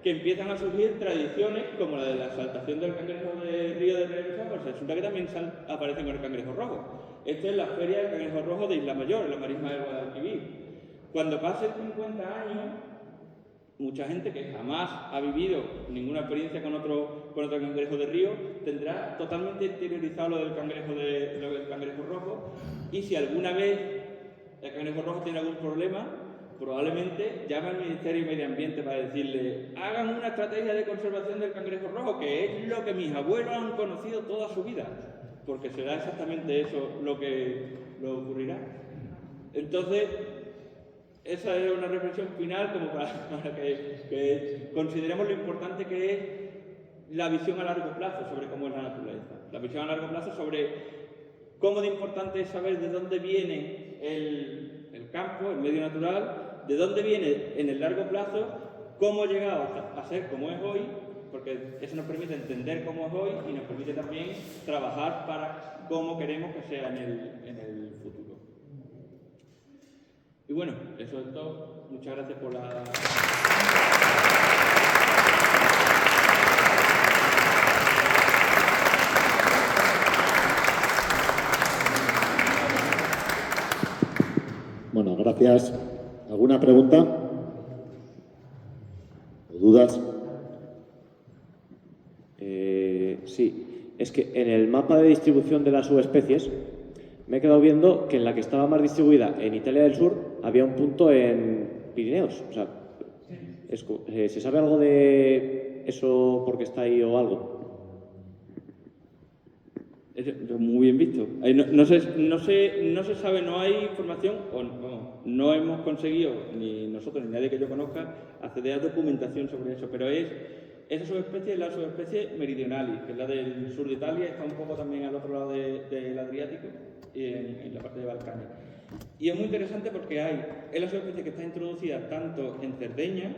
que empiezan a surgir tradiciones como la de la saltación del cangrejo de río de Regresa, pues resulta que también aparecen con el cangrejo rojo. Esta es la feria del cangrejo rojo de Isla Mayor, en la marisma del Guadalquivir. Cuando pasen 50 años, mucha gente que jamás ha vivido ninguna experiencia con otro cangrejo de río tendrá totalmente interiorizado lo del cangrejo rojo, y si alguna vez el cangrejo rojo tiene algún problema, probablemente llame al Ministerio de Medio Ambiente para decirle hagan una estrategia de conservación del cangrejo rojo, que es lo que mis abuelos han conocido toda su vida, porque será exactamente eso lo que ocurrirá. Entonces, esa es una reflexión final como para que consideremos lo importante que es la visión a largo plazo sobre cómo es la naturaleza. La visión a largo plazo sobre cómo de importante es saber de dónde viene el campo, el medio natural, de dónde viene en el largo plazo, cómo ha llegado a ser como es hoy, porque eso nos permite entender cómo es hoy y nos permite también trabajar para cómo queremos que sea en el futuro. Y bueno, eso es todo. Muchas gracias por la... Bueno, gracias. ¿Alguna pregunta? ¿O dudas? Sí, es que en el mapa de distribución de las subespecies me he quedado viendo que en la que estaba más distribuida en Italia del Sur había un punto en Pirineos. O sea, ¿se sabe algo de eso porque está ahí o algo? Muy bien visto. No se sabe, no hay información, no hemos conseguido, ni nosotros ni nadie que yo conozca, acceder a documentación sobre eso, pero esa subespecie es la subespecie meridionalis, que es la del sur de Italia, está un poco también al otro lado del Adriático, en la parte de Balcanes. Y es muy interesante porque es la subespecie que está introducida tanto en Cerdeña,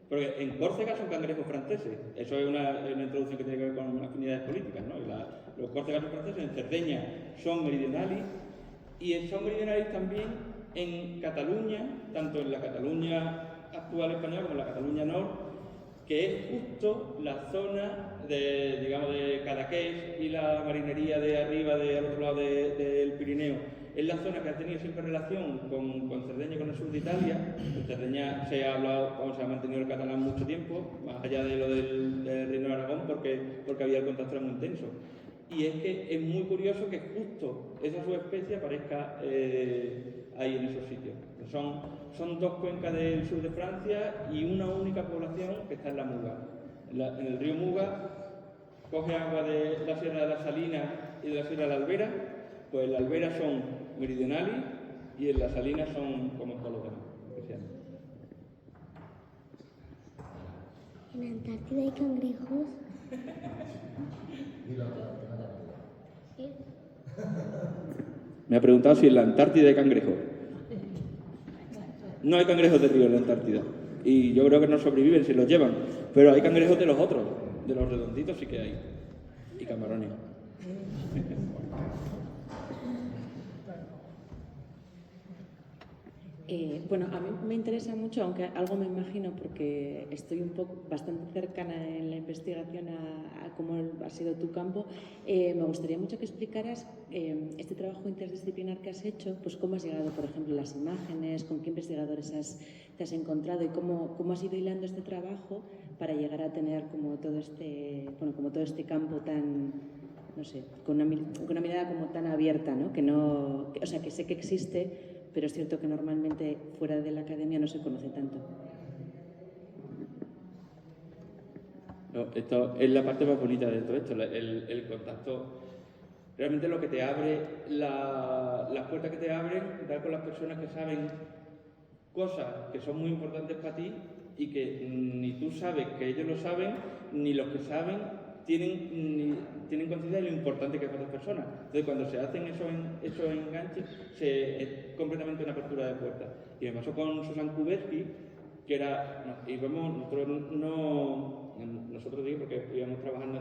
porque en Córcega son cangrejos franceses, eso es una introducción que tiene que ver con afinidades políticas, ¿no? Los córcegas son franceses, en Cerdeña son meridionalis, y son meridionalis también en Cataluña, tanto en la Cataluña actual española como en la Cataluña Norte, que es justo la zona de Cadaqués y la marinería de arriba, al otro lado del Pirineo. Es la zona que ha tenido siempre relación con Cerdeña y con el sur de Italia. En Cerdeña se ha mantenido el catalán mucho tiempo, más allá de lo del Reino de Aragón, porque había el contacto muy intenso. Y es que es muy curioso que justo esa subespecie aparezca ahí en esos sitios. Son dos cuencas del sur de Francia y una única población que está en la Muga. En el río Muga coge agua de la Sierra de la Salina y de la Sierra de la Albera, pues en la Albera son meridionalis y en la Salina son como todos los demás. ¿En Antártida hay cangrejos? Me ha preguntado si en la Antártida hay cangrejos. No hay cangrejos de río en la Antártida. Y yo creo que no sobreviven si los llevan. Pero hay cangrejos de los otros. De los redonditos sí que hay. Y camarones. Bueno, a mí me interesa mucho, aunque algo me imagino porque estoy bastante cercana en la investigación a cómo ha sido tu campo, me gustaría mucho que explicaras este trabajo interdisciplinar que has hecho, pues cómo has llegado, por ejemplo, a las imágenes, con qué investigadores te has encontrado y cómo has ido hilando este trabajo para llegar a tener como todo este campo tan, no sé, con una mirada como tan abierta, ¿no? Que sé que existe, pero es cierto que normalmente fuera de la academia no se conoce tanto. No, esto es la parte más bonita de todo esto, el contacto. Realmente lo que te abre, las puertas que te abren, dar con las personas que saben cosas que son muy importantes para ti y que ni tú sabes que ellos lo saben, ni los que saben tienen conciencia de lo importante que es para otras personas. Entonces, cuando se hacen esos enganches, es completamente una apertura de puertas. Y me pasó con Susan Kuberski, que era... Nosotros digo porque íbamos trabajando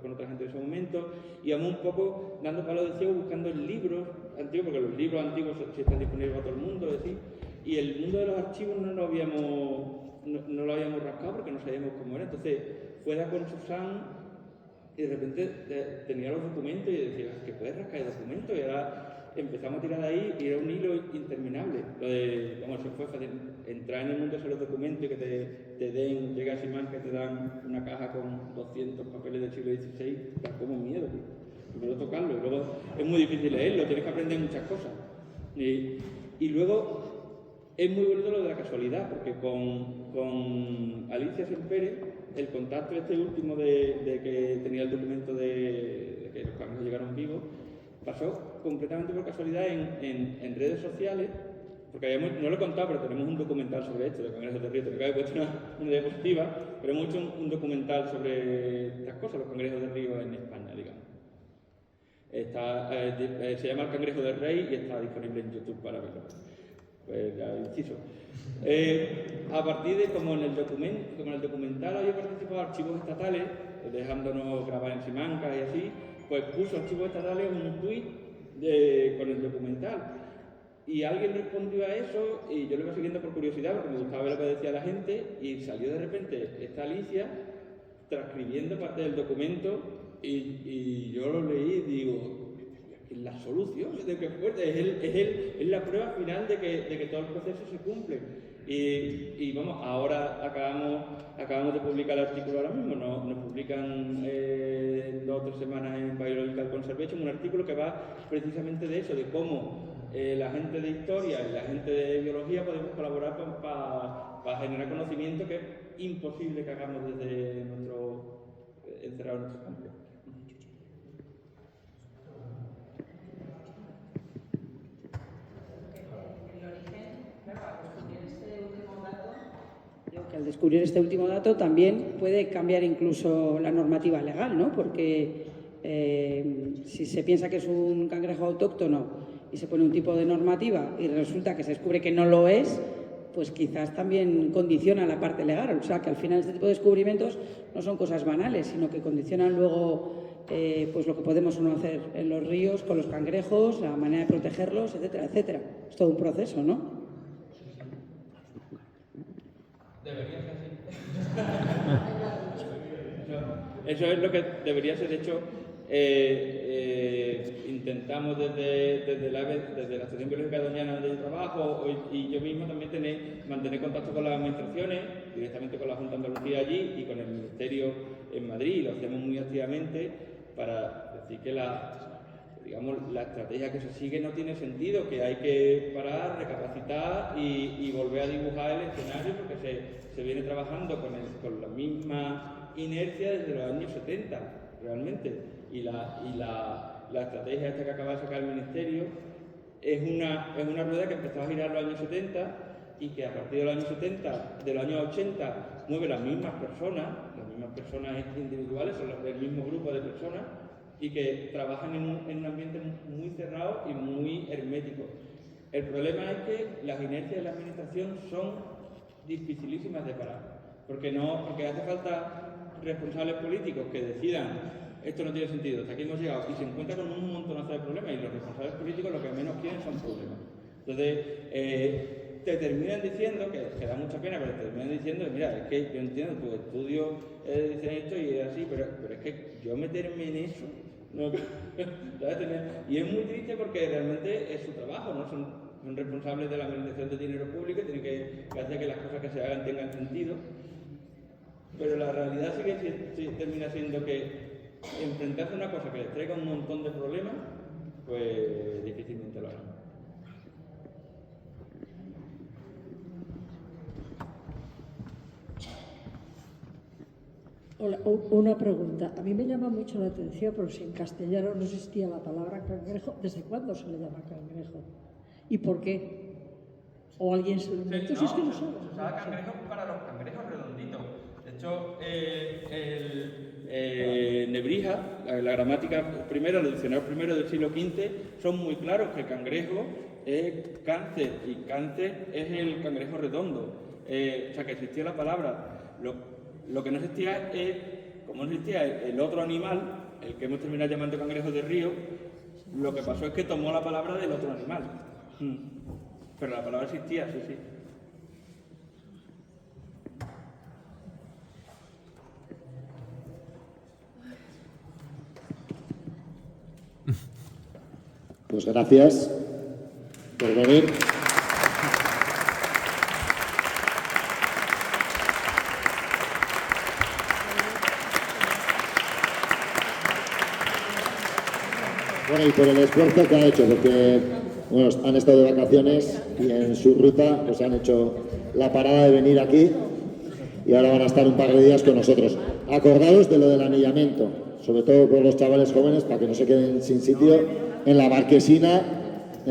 con otra gente en ese momento, íbamos un poco dando palos de ciego buscando libros antiguos, porque los libros antiguos sí están disponibles para todo el mundo, es decir, y el mundo de los archivos no lo habíamos rascado porque no sabíamos cómo era. Entonces fue dar con Susan y de repente tenía los documentos y decía que puedes rascar el documento, y ahora empezamos a tirar de ahí y era un hilo interminable. Se fue fácil entrar en el mundo de los documentos y que te llega a Simán que te dan una caja con 200 papeles del siglo XVI, da como miedo. Primero tocarlo y luego es muy difícil leerlo, tienes que aprender muchas cosas. Y luego Es muy bonito lo de la casualidad, porque con Alicia Sempere, el contacto este último de que tenía el documento de que los cangrejos llegaron vivos, pasó completamente por casualidad en redes sociales, porque no lo he contado, pero tenemos un documental sobre esto, de cangrejos de río, tengo que haber puesto una diapositiva, pero hemos hecho un documental sobre estas cosas, los cangrejos de río en España, digamos. Se llama El Cangrejo del Rey y está disponible en YouTube para verlo. Pues ya inciso. A partir de como en el documental había participado archivos estatales, dejándonos grabar en Simancas y así, pues puso archivos estatales un tuit con el documental. Y alguien respondió a eso y yo lo iba siguiendo por curiosidad porque me gustaba ver lo que decía la gente y salió de repente esta Alicia transcribiendo parte del documento y yo lo leí y digo, la solución de que fuerte, es la prueba final de que todo el proceso se cumple. Y vamos, ahora acabamos de publicar el artículo ahora mismo, nos publican 2 o 3 semanas en Biological Conservation un artículo que va precisamente de eso, de cómo la gente de historia y la gente de biología podemos colaborar para generar conocimiento que es imposible que hagamos desde encerrado en nuestro campo. Que al descubrir este último dato también puede cambiar incluso la normativa legal, ¿no? Porque si se piensa que es un cangrejo autóctono y se pone un tipo de normativa y resulta que se descubre que no lo es, pues quizás también condiciona la parte legal. O sea, que al final este tipo de descubrimientos no son cosas banales, sino que condicionan luego pues lo que podemos o no hacer en los ríos con los cangrejos, la manera de protegerlos, etcétera, etcétera. Es todo un proceso, ¿no? Debería ser así. Eso es lo que debería ser. De hecho, intentamos desde la Asociación Biológica Doñana donde yo trabajo y yo mismo también mantener contacto con las administraciones, directamente con la Junta de Andalucía allí y con el Ministerio en Madrid. Lo hacemos muy activamente para decir que la estrategia que se sigue no tiene sentido, que hay que parar, recapacitar y volver a dibujar el escenario porque se viene trabajando con la misma inercia desde los años 70, realmente. Y la estrategia esta que acaba de sacar el Ministerio es una rueda que empezó a girar en los años 70 y que a partir de los años 70, de los años 80, mueve las mismas personas individuales, son el mismo grupo de personas, y que trabajan en un ambiente muy cerrado y muy hermético. El problema es que las inercias de la administración son dificilísimas de parar, porque hace falta responsables políticos que decidan esto no tiene sentido, hasta aquí hemos llegado, y se encuentra con un montonazo de problemas, y los responsables políticos lo que menos quieren son problemas. Entonces, te terminan diciendo, que da mucha pena, pero te terminan diciendo, mira, es que yo entiendo, tus estudios dicen esto y es así, pero es que yo meterme en eso, no, y es muy triste porque realmente es su trabajo, ¿no? Son responsables de la administración de dinero público y tienen que hacer que las cosas que se hagan tengan sentido, pero la realidad termina siendo que enfrentarse a una cosa que les traiga un montón de problemas, pues difícilmente lo harán. Hola, una pregunta. A mí me llama mucho la atención, porque si en castellano no existía la palabra cangrejo, ¿desde cuándo se le llama cangrejo? ¿Y por qué? ¿O alguien se lo inventó? Sí, es que no sabe. se usaba cangrejo para los cangrejos redonditos. De hecho, Nebrija, la gramática primera, el diccionario primero del siglo XV, son muy claros que cangrejo es cáncer y cáncer es el cangrejo redondo. O sea, que existía la palabra. Lo que no existía es, como no existía el otro animal, el que hemos terminado llamando cangrejo de río, lo que pasó es que tomó la palabra del otro animal. Pero la palabra existía, sí. Pues gracias por venir. Bueno, y por el esfuerzo que ha hecho, porque bueno, han estado de vacaciones y en su ruta pues han hecho la parada de venir aquí y ahora van a estar un par de días con nosotros. Acordaos de lo del anillamiento, sobre todo por los chavales jóvenes, para que no se queden sin sitio en la marquesina